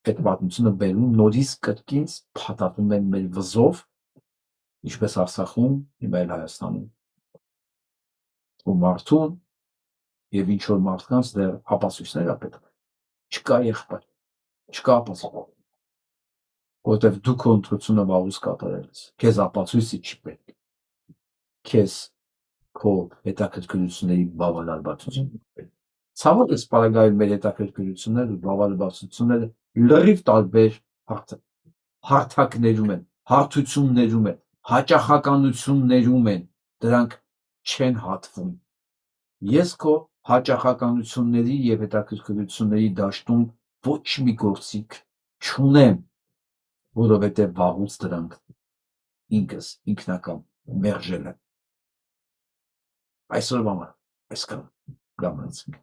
այդ պատմությունը բերում նորից կրկին փաթաթում են մեր վզով, ինչպես Արցախում, հիմա էլ Հայաստանում, ու մարդուն եւ ինչ որ մարդկանց դեռ ապացույցներ է պետք, չկա եղբայր, չկա ապացույց, որովհետեւ դու քո ընտրությունը վաղուց կատարել ես, քեզ ապացույցը չի պետք, քեզ քո հետաքրքրությունների բավարարվածություն։ Ցավոք այս պարագայում մեր հետաքրքրությունները ու բավարարվածությունները լրիվ տարբեր հարթակներում են, հարթություններում են, հաճախականություններում են, դրանք չեն հատվում։ Ես քո հաճախականությունների եւ հետաքրքրությունների դաշտում ոչ մի գործիք չունեմ, որովհետեւ վաղուց դրանք ինքս ինքնական մերժել եմ։ Այսօրվա համար այսքան գամացինք։